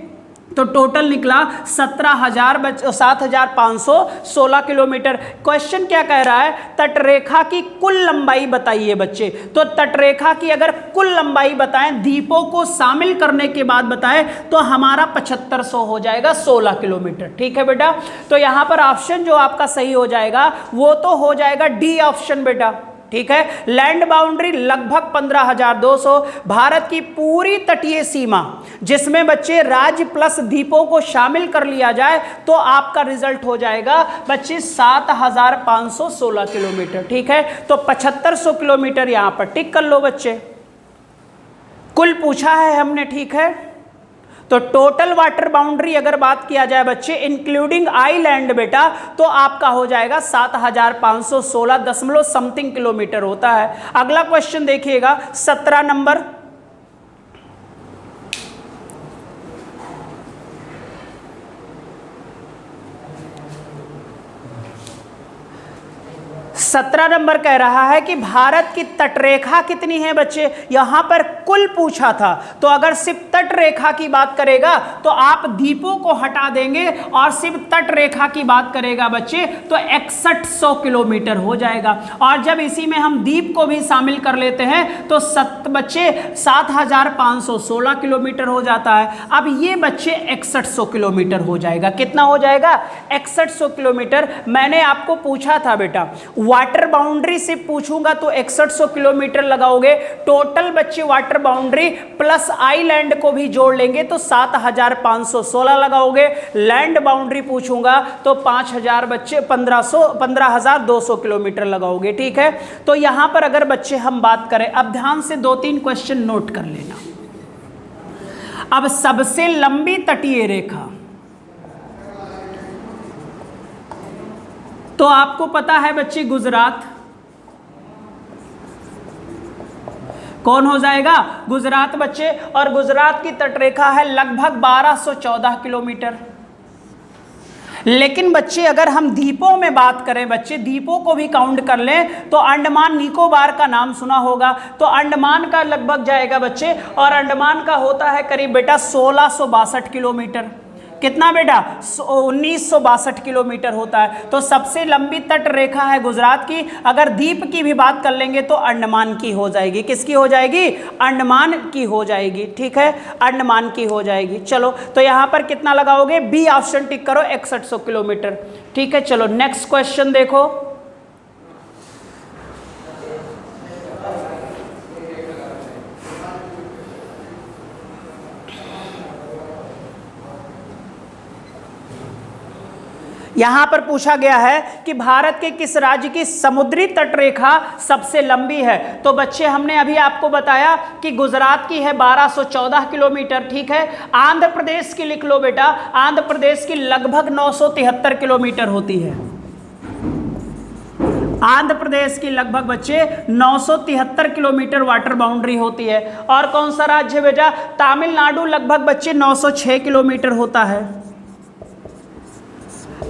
तो टोटल निकला 7,516 किलोमीटर। क्वेश्चन क्या कह रहा है? तटरेखा की कुल लंबाई बताइए बच्चे। तो तटरेखा की अगर कुल लंबाई बताएं, द्वीपों को शामिल करने के बाद बताएं, तो हमारा 7500 हो जाएगा, 16 किलोमीटर। ठीक है बेटा, तो यहां पर ऑप्शन जो आपका सही हो जाएगा वो तो हो जाएगा डी ऑप्शन बेटा। ठीक है, लैंड बाउंड्री लगभग 15,200, भारत की पूरी तटीय सीमा जिसमें बच्चे राज्य प्लस द्वीपों को शामिल कर लिया जाए तो आपका रिजल्ट हो जाएगा बच्चे 7,516 किलोमीटर। ठीक है, तो 7500 किलोमीटर यहां पर टिक कर लो बच्चे। कुल पूछा है हमने। ठीक है, तो टोटल वाटर बाउंड्री अगर बात किया जाए बच्चे इंक्लूडिंग आईलैंड बेटा, तो आपका हो जाएगा 7,516 समथिंग किलोमीटर होता है। अगला क्वेश्चन देखिएगा 17 नंबर। सत्रह नंबर कह रहा है कि भारत की तटरेखा कितनी है बच्चे। यहां पर कुल पूछा था, तो अगर सिर्फ तट रेखा की बात करेगा तो आप द्वीपों को हटा देंगे और सिर्फ तट रेखा की बात करेगा बच्चे तो 6100 किलोमीटर हो जाएगा। और जब इसी में हम द्वीप को भी शामिल कर लेते हैं तो बच्चे 7,516 किलोमीटर हो जाता है। अब ये बच्चे 6100 किलोमीटर हो जाएगा। कितना हो जाएगा? 6100 किलोमीटर। मैंने आपको पूछा था बेटा वाटर बाउंड्री से पूछूंगा तो 6100 किलोमीटर लगाओगे, टोटल बच्चे वाटर बाउंड्री प्लस आईलैंड को भी जोड़ लेंगे तो 7,516 लगाओगे। लैंड बाउंड्री पूछूंगा तो 5,000 बच्चे 15,200 किलोमीटर लगाओगे। ठीक है, तो यहां पर अगर बच्चे हम बात करें, अब ध्यान से 2-3 क्वेश्चन नोट कर लेना। अब सबसे लंबी तटीय रेखा तो आपको पता है बच्चे गुजरात। कौन हो जाएगा? गुजरात बच्चे। और गुजरात की तटरेखा है लगभग 1214 किलोमीटर। लेकिन बच्चे अगर हम द्वीपों में बात करें, बच्चे द्वीपों को भी काउंट कर लें तो अंडमान निकोबार का नाम सुना होगा, तो अंडमान का लगभग जाएगा बच्चे, और अंडमान का होता है करीब बेटा 1662 किलोमीटर। कितना बेटा? 1962 किलोमीटर होता है। तो सबसे लंबी तट रेखा है गुजरात की। अगर द्वीप की भी बात कर लेंगे तो अंडमान की हो जाएगी। किसकी हो जाएगी? अंडमान की हो जाएगी। ठीक है, अंडमान की हो जाएगी। चलो, तो यहां पर कितना लगाओगे? बी ऑप्शन टिक करो, 6100 किलोमीटर। ठीक है, चलो नेक्स्ट क्वेश्चन देखो। यहां पर पूछा गया है कि भारत के किस राज्य की समुद्री तट रेखा सबसे लंबी है? तो बच्चे हमने अभी आपको बताया कि गुजरात की है 1214 किलोमीटर। ठीक है, आंध्र प्रदेश की लिख लो बेटा, आंध्र प्रदेश की लगभग 973 किलोमीटर होती है। आंध्र प्रदेश की लगभग बच्चे 973 किलोमीटर वाटर बाउंड्री होती है। और कौन सा राज्य बेटा? तमिलनाडु लगभग बच्चे 906 किलोमीटर होता है।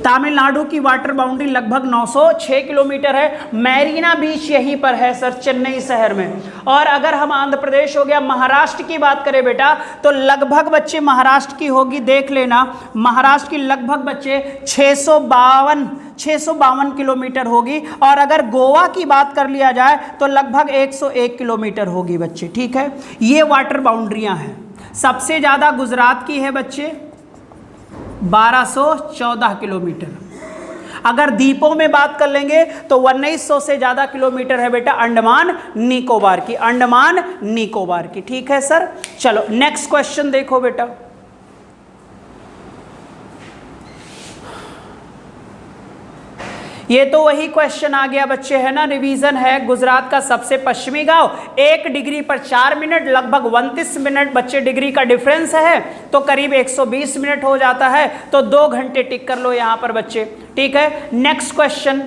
तमिलनाडु की वाटर बाउंड्री लगभग 906 किलोमीटर है। मैरीना बीच यहीं पर है सर, चेन्नई शहर में। और अगर हम आंध्र प्रदेश हो गया, महाराष्ट्र की बात करें बेटा, तो लगभग बच्चे महाराष्ट्र की होगी, देख लेना, महाराष्ट्र की लगभग बच्चे 652 किलोमीटर होगी। और अगर गोवा की बात कर लिया जाए तो लगभग 101 किलोमीटर होगी बच्चे। ठीक है, ये वाटर बाउंड्रियां हैं। सबसे ज्यादा गुजरात की है बच्चे 1214 किलोमीटर। अगर द्वीपों में बात कर लेंगे तो 1900 से ज्यादा किलोमीटर है बेटा अंडमान निकोबार की, अंडमान निकोबार की। ठीक है सर, चलो नेक्स्ट क्वेश्चन देखो बेटा। ये तो वही क्वेश्चन आ गया बच्चे, है ना, रिवीजन है। गुजरात का सबसे पश्चिमी गांव, 1 डिग्री पर 4 मिनट, लगभग 29 मिनट बच्चे डिग्री का डिफरेंस है, तो करीब 120 मिनट हो जाता है। तो 2 घंटे टिक कर लो यहां पर बच्चे। ठीक है, नेक्स्ट क्वेश्चन।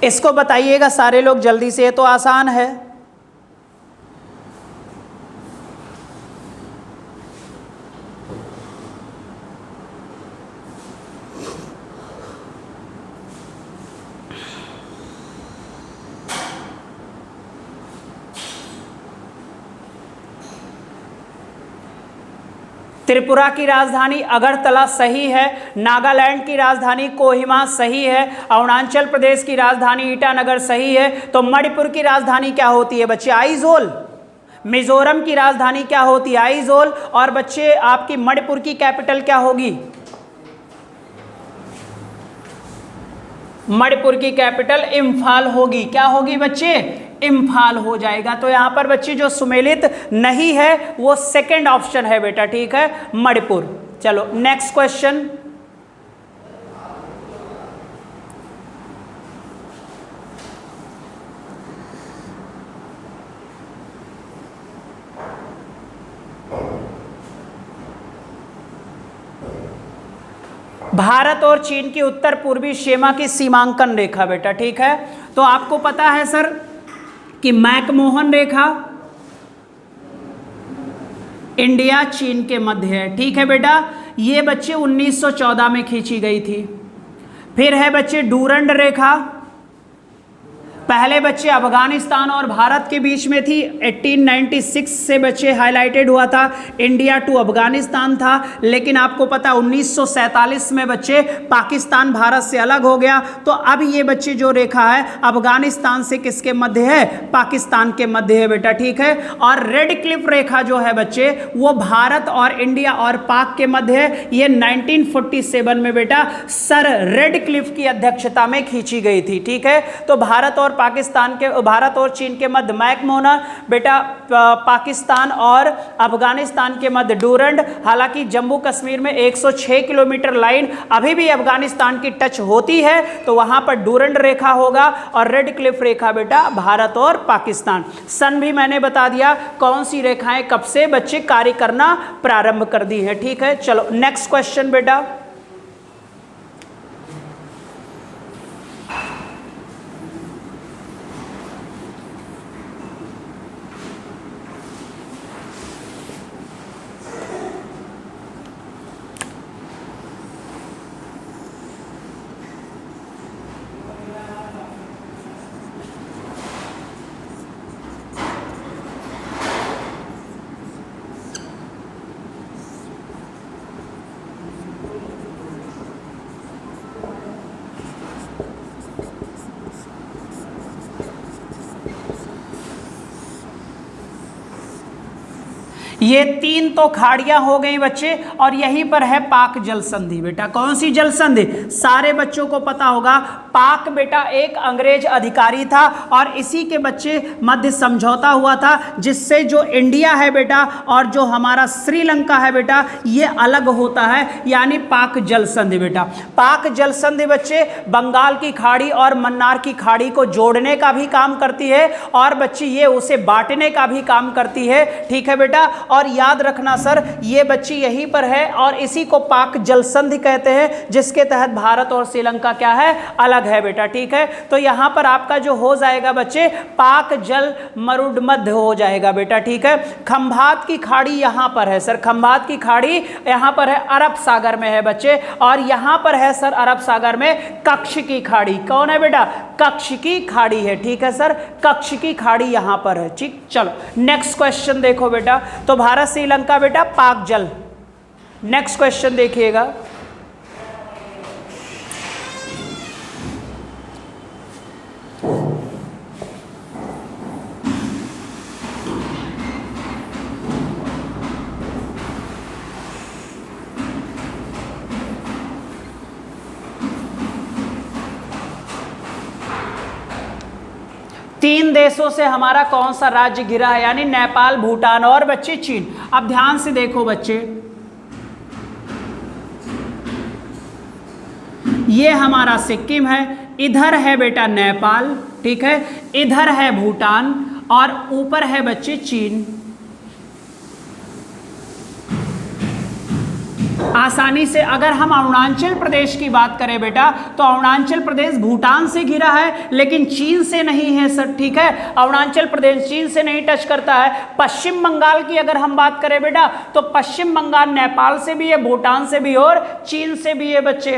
इसको बताइएगा सारे लोग जल्दी से, ये तो आसान है। त्रिपुरा की राजधानी अगरतला सही है। नागालैंड की राजधानी कोहिमा सही है। अरुणाचल प्रदेश की राजधानी ईटानगर सही है। तो मणिपुर की राजधानी क्या होती है बच्चे? आइजोल। मिजोरम की राजधानी क्या होती है? आइजोल। और बच्चे आपकी मणिपुर की कैपिटल क्या होगी? मणिपुर की कैपिटल इम्फाल होगी। क्या होगी बच्चे? इम्फाल हो जाएगा। तो यहां पर बच्चे जो सुमेलित नहीं है वो सेकंड ऑप्शन है बेटा। ठीक है, मणिपुर। चलो नेक्स्ट क्वेश्चन। भारत और चीन की उत्तर पूर्वी सीमा की सीमांकन रेखा बेटा। ठीक है, तो आपको पता है सर कि मैकमोहन रेखा इंडिया चीन के मध्य है। ठीक है बेटा, ये बच्चे 1914 में खींची गई थी। फिर है बच्चे डूरंड रेखा, पहले बच्चे अफगानिस्तान और भारत के बीच में थी। 1896 से बच्चे हाईलाइटेड हुआ था, इंडिया टू अफगानिस्तान था। लेकिन आपको पता 1947 में बच्चे पाकिस्तान भारत से अलग हो गया। तो अब ये बच्चे जो रेखा है अफगानिस्तान से किसके मध्य है? पाकिस्तान के मध्य है बेटा। ठीक है, और रेड क्लिफ रेखा जो है बच्चे वो भारत और इंडिया और पाक के मध्य है। ये 1947 में बेटा सर रेड क्लिफ की अध्यक्षता में खींची गई थी। ठीक है, तो भारत और चीन के मध्य मैकमोहन बेटा, पाकिस्तान और अफगानिस्तान के मध्य डूरंड। हालांकि जम्मू कश्मीर में 106 किलोमीटर लाइन अभी भी अफगानिस्तान की टच होती है, तो वहां पर डूरंड रेखा होगा। और रेड क्लिफ रेखा बेटा भारत और पाकिस्तान। सन भी मैंने बता दिया कौन सी रेखाएं कब से बच्चे कार्य करना प्रारंभ कर दी है। ठीक है, चलो नेक्स्ट क्वेश्चन बेटा। ये 3 तो खाड़ियां हो गई बच्चे, और यहीं पर है पाक जल संधि। बेटा कौन सी जल संधि? सारे बच्चों को पता होगा, पाक बेटा एक अंग्रेज अधिकारी था और इसी के बच्चे मध्य समझौता हुआ था, जिससे जो इंडिया है बेटा और जो हमारा श्रीलंका है बेटा ये अलग होता है, यानी पाक जल संधि। बेटा पाक जल संधि बच्चे बंगाल की खाड़ी और मन्नार की खाड़ी को जोड़ने का भी काम करती है, और बच्चे ये उसे बांटने का भी काम करती है। ठीक है बेटा, और याद रखना सर ये बच्ची यहीं पर है और इसी को पाक जल संधि कहते हैं, जिसके तहत भारत और श्रीलंका क्या है, अलग है बेटा। ठीक है, तो यहां पर आपका जो हो जाएगा बच्चे पाक जल मरुमध्य हो जाएगा बेटा। ठीक है, खंभात की खाड़ी यहां पर है सर, खंभात की खाड़ी यहां पर है, अरब सागर में है बच्चे, और यहां पर है सर अरब सागर में कच्छ की खाड़ी। कौन है बेटा? कच्छ की खाड़ी है। ठीक है सर, कच्छ की खाड़ी यहां पर है। ठीक, चलो नेक्स्ट क्वेश्चन देखो बेटा, तो भारत श्रीलंका बेटा पाक जल। नेक्स्ट क्वेश्चन देखिएगा, तीन देशों से हमारा कौन सा राज्य घिरा है, यानी नेपाल, भूटान और बच्चे चीन। अब ध्यान से देखो बच्चे, ये हमारा सिक्किम है, इधर है बेटा नेपाल, ठीक है, इधर है भूटान और ऊपर है बच्चे चीन। आसानी से अगर हम अरुणाचल प्रदेश की बात करें बेटा, तो अरुणाचल प्रदेश भूटान से घिरा है लेकिन चीन से नहीं है सर। ठीक है, अरुणाचल प्रदेश चीन से नहीं टच करता है। पश्चिम बंगाल की अगर हम बात करें बेटा, तो पश्चिम बंगाल नेपाल से भी है, भूटान से भी और चीन से भी है बच्चे।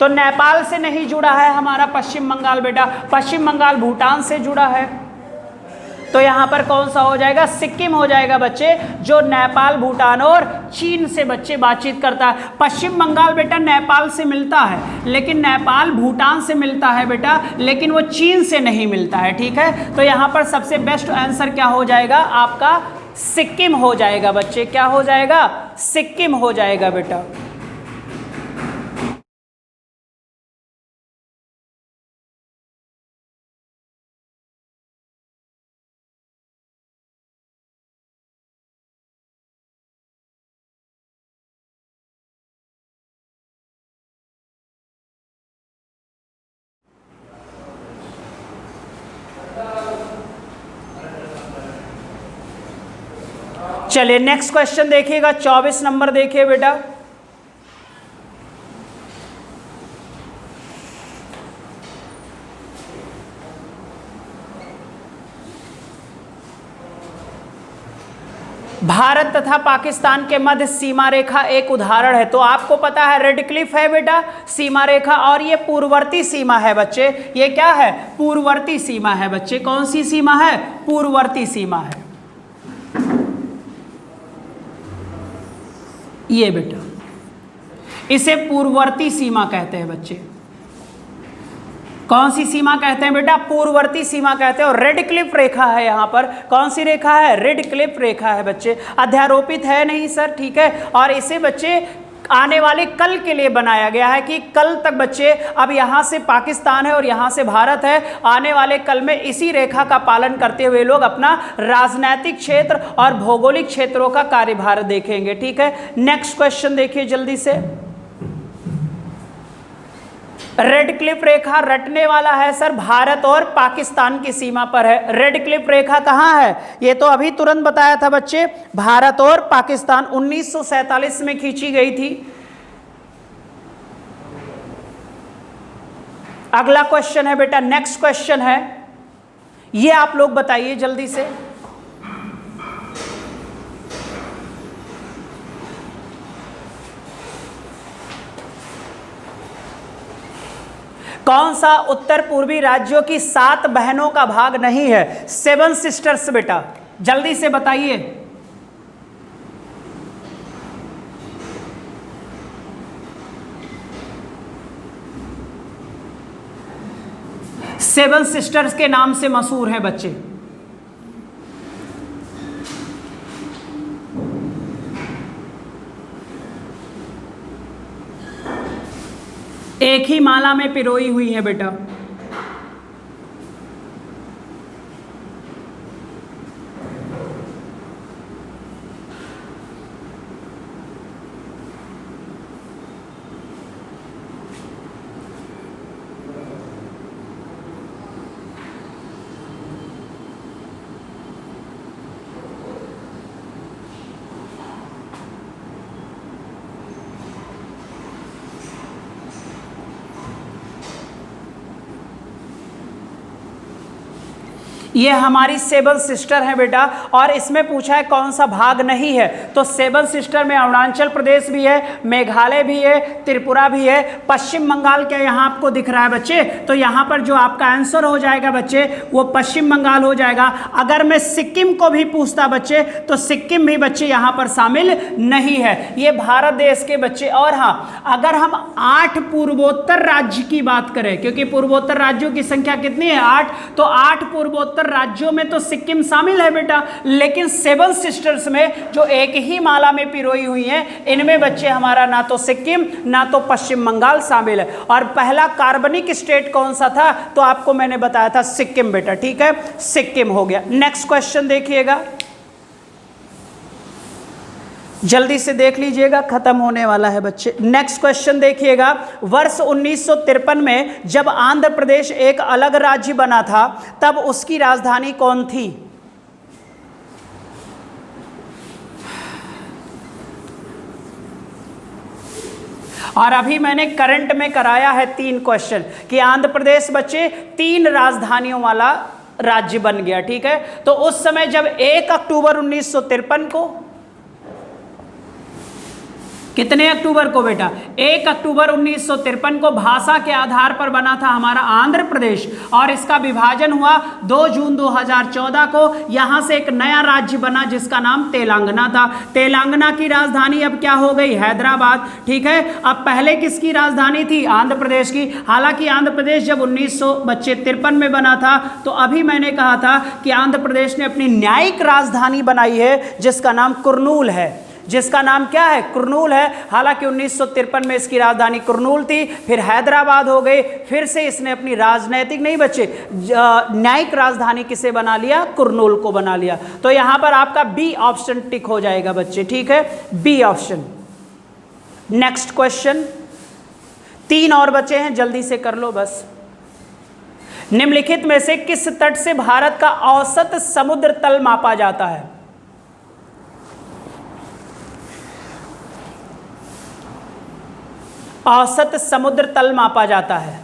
तो नेपाल से नहीं जुड़ा है हमारा पश्चिम बंगाल बेटा, पश्चिम बंगाल भूटान से जुड़ा है। तो यहां पर कौन सा हो जाएगा? सिक्किम हो जाएगा बच्चे, जो नेपाल, भूटान और चीन से बच्चे बातचीत करता है। पश्चिम बंगाल बेटा नेपाल से मिलता है, लेकिन नेपाल भूटान से मिलता है बेटा, लेकिन वो चीन से नहीं मिलता है। ठीक है, तो यहां पर सबसे बेस्ट आंसर क्या हो जाएगा आपका? सिक्किम हो जाएगा बच्चे। क्या हो जाएगा? सिक्किम हो जाएगा बेटा। चलिए नेक्स्ट क्वेश्चन देखिएगा, 24 नंबर देखिए बेटा। भारत तथा पाकिस्तान के मध्य सीमा रेखा एक उदाहरण है। तो आपको पता है रेड क्लिफ है बेटा सीमा रेखा, और ये पूर्ववर्ती सीमा है बच्चे। ये क्या है? पूर्ववर्ती सीमा है बच्चे। कौन सी सीमा है? पूर्ववर्ती सीमा है ये बेटा, इसे पूर्ववर्ती सीमा कहते हैं बच्चे। कौन सी सीमा कहते हैं बेटा? पूर्ववर्ती सीमा कहते हैं। और रेड क्लिफ रेखा है यहाँ पर। कौन सी रेखा है? रेड क्लिफ रेखा है बच्चे। अध्यारोपित है नहीं सर, ठीक है। और इसे बच्चे आने वाले कल के लिए बनाया गया है कि कल तक बच्चे, अब यहाँ से पाकिस्तान है और यहाँ से भारत है, आने वाले कल में इसी रेखा का पालन करते हुए लोग अपना राजनीतिक क्षेत्र और भौगोलिक क्षेत्रों का कार्यभार देखेंगे। ठीक है, नेक्स्ट क्वेश्चन देखिए जल्दी से। रेड क्लिफ रेखा रटने वाला है सर भारत और पाकिस्तान की सीमा पर है। रेड क्लिफ रेखा कहाँ है? ये तो अभी तुरंत बताया था बच्चे, भारत और पाकिस्तान 1947 में खींची गई थी। अगला क्वेश्चन है बेटा, नेक्स्ट क्वेश्चन है, ये आप लोग बताइए जल्दी से। कौन सा उत्तर पूर्वी राज्यों की 7 बहनों का भाग नहीं है? 7 सिस्टर्स बेटा, जल्दी से बताइए। सेवन सिस्टर्स के नाम से मशहूर है बच्चे। ही माला में पिरोई हुई है बेटा। ये हमारी सेवन सिस्टर है बेटा, और इसमें पूछा है कौन सा भाग नहीं है, तो सेवन सिस्टर में अरुणाचल प्रदेश भी है, मेघालय भी है, त्रिपुरा भी है, पश्चिम बंगाल क्या यहाँ आपको दिख रहा है बच्चे? तो यहाँ पर जो आपका आंसर हो जाएगा बच्चे वो पश्चिम बंगाल हो जाएगा। अगर मैं सिक्किम को भी पूछता बच्चे तो सिक्किम भी बच्चे यहाँ पर शामिल नहीं है, ये भारत देश के बच्चे। और हाँ, अगर हम 8 पूर्वोत्तर राज्य की बात करें, क्योंकि पूर्वोत्तर राज्यों की संख्या कितनी है? 8, तो 8 पूर्वोत्तर राज्यों में तो सिक्किम शामिल है बेटा, लेकिन सेवन सिस्टर्स में जो एक ही माला में पिरोई हुई हैं, इनमें बच्चे हमारा ना तो सिक्किम ना तो पश्चिम बंगाल शामिल है। और पहला कार्बनिक स्टेट कौन सा था? तो आपको मैंने बताया था सिक्किम बेटा, ठीक है, सिक्किम हो गया। नेक्स्ट क्वेश्चन देखिएगा, जल्दी से देख लीजिएगा, खत्म होने वाला है बच्चे। नेक्स्ट क्वेश्चन देखिएगा, वर्ष 1953 में जब आंध्र प्रदेश एक अलग राज्य बना था तब उसकी राजधानी कौन थी? और अभी मैंने करंट में कराया है 3 क्वेश्चन कि आंध्र प्रदेश बच्चे 3 राजधानियों वाला राज्य बन गया, ठीक है। तो उस समय जब 1 अक्टूबर 1953 को, कितने अक्टूबर को बेटा? 1 अक्टूबर 1953 को भाषा के आधार पर बना था हमारा आंध्र प्रदेश, और इसका विभाजन हुआ 2 जून 2014 को। यहां से एक नया राज्य बना जिसका नाम तेलंगाना था। तेलंगाना की राजधानी अब क्या हो गई? हैदराबाद, ठीक है। अब पहले किसकी राजधानी थी? आंध्र प्रदेश की। हालांकि आंध्र प्रदेश जब 1953 में बना था, तो अभी मैंने कहा था कि आंध्र प्रदेश ने अपनी न्यायिक राजधानी बनाई है जिसका नाम कुर्नूल है, जिसका नाम क्या है? कुर्नूल है। हालांकि 1953 में इसकी राजधानी कुर्नूल थी, फिर हैदराबाद हो गई, फिर से इसने अपनी राजनैतिक नहीं बच्चे न्यायिक राजधानी किसे बना लिया? कुर्नूल को बना लिया। तो यहां पर आपका बी ऑप्शन टिक हो जाएगा बच्चे, ठीक है, बी ऑप्शन। नेक्स्ट क्वेश्चन, 3 और बचे हैं, जल्दी से कर लो बस। निम्नलिखित में से किस तट से भारत का औसत समुद्र तल मापा जाता है? औसत समुद्र तल मापा जाता है,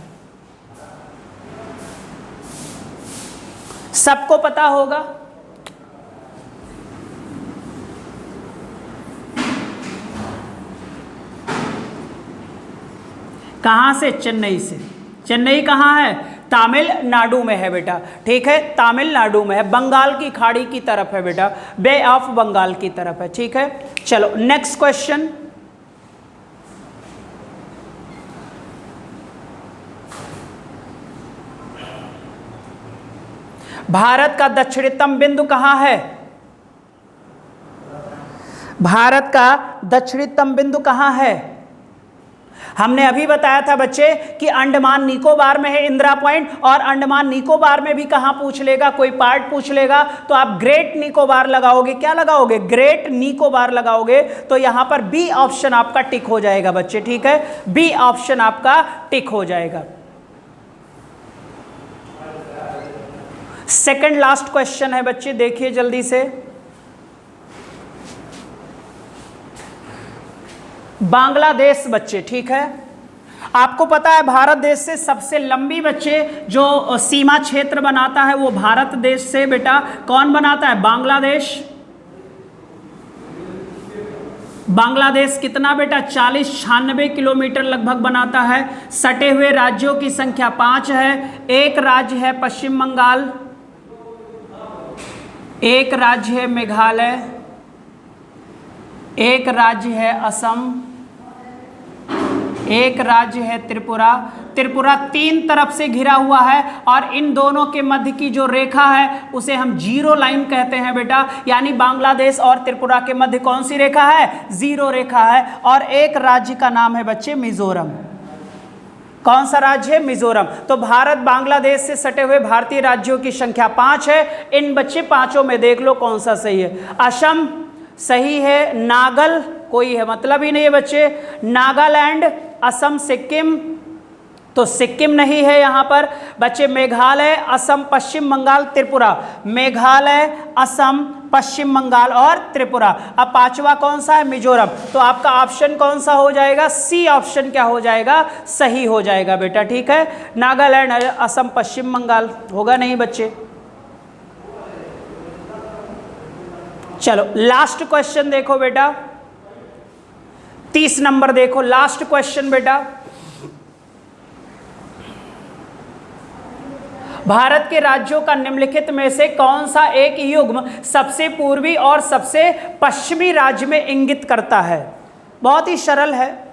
सबको पता होगा। कहां से? चेन्नई से। चेन्नई कहां है? तमिलनाडु में है बेटा, ठीक है, तमिलनाडु में है, बंगाल की खाड़ी की तरफ है बेटा, बे ऑफ बंगाल की तरफ है, ठीक है। चलो नेक्स्ट क्वेश्चन, भारत का दक्षिणतम बिंदु कहां है? भारत का दक्षिणतम बिंदु कहां है? हमने अभी बताया था बच्चे कि अंडमान निकोबार में है इंदिरा पॉइंट, और अंडमान निकोबार में भी कहां पूछ लेगा, कोई पार्ट पूछ लेगा तो आप ग्रेट निकोबार लगाओगे। क्या लगाओगे? ग्रेट निकोबार लगाओगे। तो यहां पर बी ऑप्शन आपका टिक हो जाएगा बच्चे, ठीक है, बी ऑप्शन आपका टिक हो जाएगा। सेकंड लास्ट क्वेश्चन है बच्चे, देखिए जल्दी से। बांग्लादेश बच्चे, ठीक है, आपको पता है भारत देश से सबसे लंबी बच्चे जो सीमा क्षेत्र बनाता है वो भारत देश से बेटा कौन बनाता है? बांग्लादेश। बांग्लादेश कितना बेटा? 40-96 किलोमीटर लगभग बनाता है। सटे हुए राज्यों की संख्या 5 है। एक राज्य है पश्चिम बंगाल, एक राज्य है मेघालय, एक राज्य है असम, एक राज्य है त्रिपुरा। त्रिपुरा 3 तरफ से घिरा हुआ है, और इन दोनों के मध्य की जो रेखा है उसे हम जीरो लाइन कहते हैं बेटा। यानी बांग्लादेश और त्रिपुरा के मध्य कौन सी रेखा है? जीरो रेखा है। और एक राज्य का नाम है बच्चे मिजोरम। कौन सा राज्य है? मिजोरम। तो भारत बांग्लादेश से सटे हुए भारतीय राज्यों की संख्या 5 है। इन बच्चे पांचों में देख लो कौन सा सही है। असम सही है, नागल कोई है मतलब ही नहीं है बच्चे, नागालैंड, असम, सिक्किम, तो सिक्किम नहीं है यहाँ पर बच्चे। मेघालय, असम, पश्चिम बंगाल, त्रिपुरा, मेघालय, असम, पश्चिम बंगाल और त्रिपुरा। अब पांचवा कौन सा है? मिजोरम। तो आपका ऑप्शन कौन सा हो जाएगा? सी ऑप्शन क्या हो जाएगा? सही हो जाएगा बेटा, ठीक है। नागालैंड, असम, पश्चिम बंगाल होगा नहीं बच्चे। चलो लास्ट क्वेश्चन देखो बेटा, 30 नंबर देखो, लास्ट क्वेश्चन बेटा। भारत के राज्यों का निम्नलिखित में से कौन सा एक युग्म सबसे पूर्वी और सबसे पश्चिमी राज्य में इंगित करता है? बहुत ही सरल है।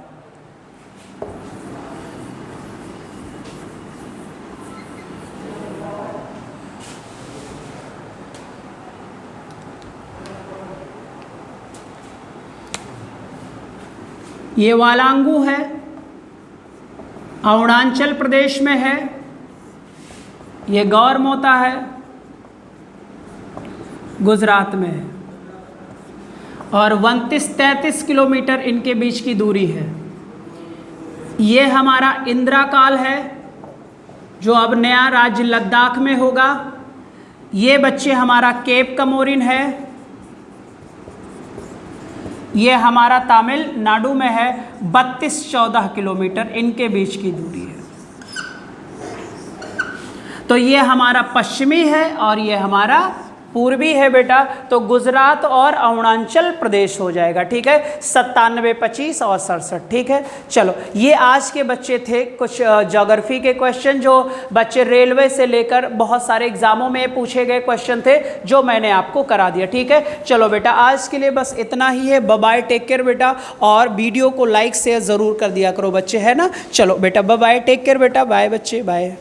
ये वालांगू है, अरुणाचल प्रदेश में है, ये गौरमोता है, गुजरात में है, और 29-33 किलोमीटर इनके बीच की दूरी है। ये हमारा इंदिराकाल है जो अब नया राज्य लद्दाख में होगा। ये बच्चे हमारा केप कमोरिन है, ये हमारा तमिलनाडु में है, 32-14 किलोमीटर इनके बीच की दूरी है। तो ये हमारा पश्चिमी है और ये हमारा पूर्वी है बेटा। तो गुजरात और अरुणाचल प्रदेश हो जाएगा, ठीक है। 97, 25 और 67, ठीक है। चलो ये आज के बच्चे थे कुछ ज्योग्राफी के क्वेश्चन जो बच्चे रेलवे से लेकर बहुत सारे एग्जामों में पूछे गए क्वेश्चन थे जो मैंने आपको करा दिया, ठीक है। चलो बेटा आज के लिए बस इतना ही है। बाय बाय, टेक केयर बेटा, और वीडियो को लाइक शेयर ज़रूर कर दिया करो बच्चे, है ना। चलो बेटा बाय बाय, टेक केयर बेटा, बाय बच्चे, बाय।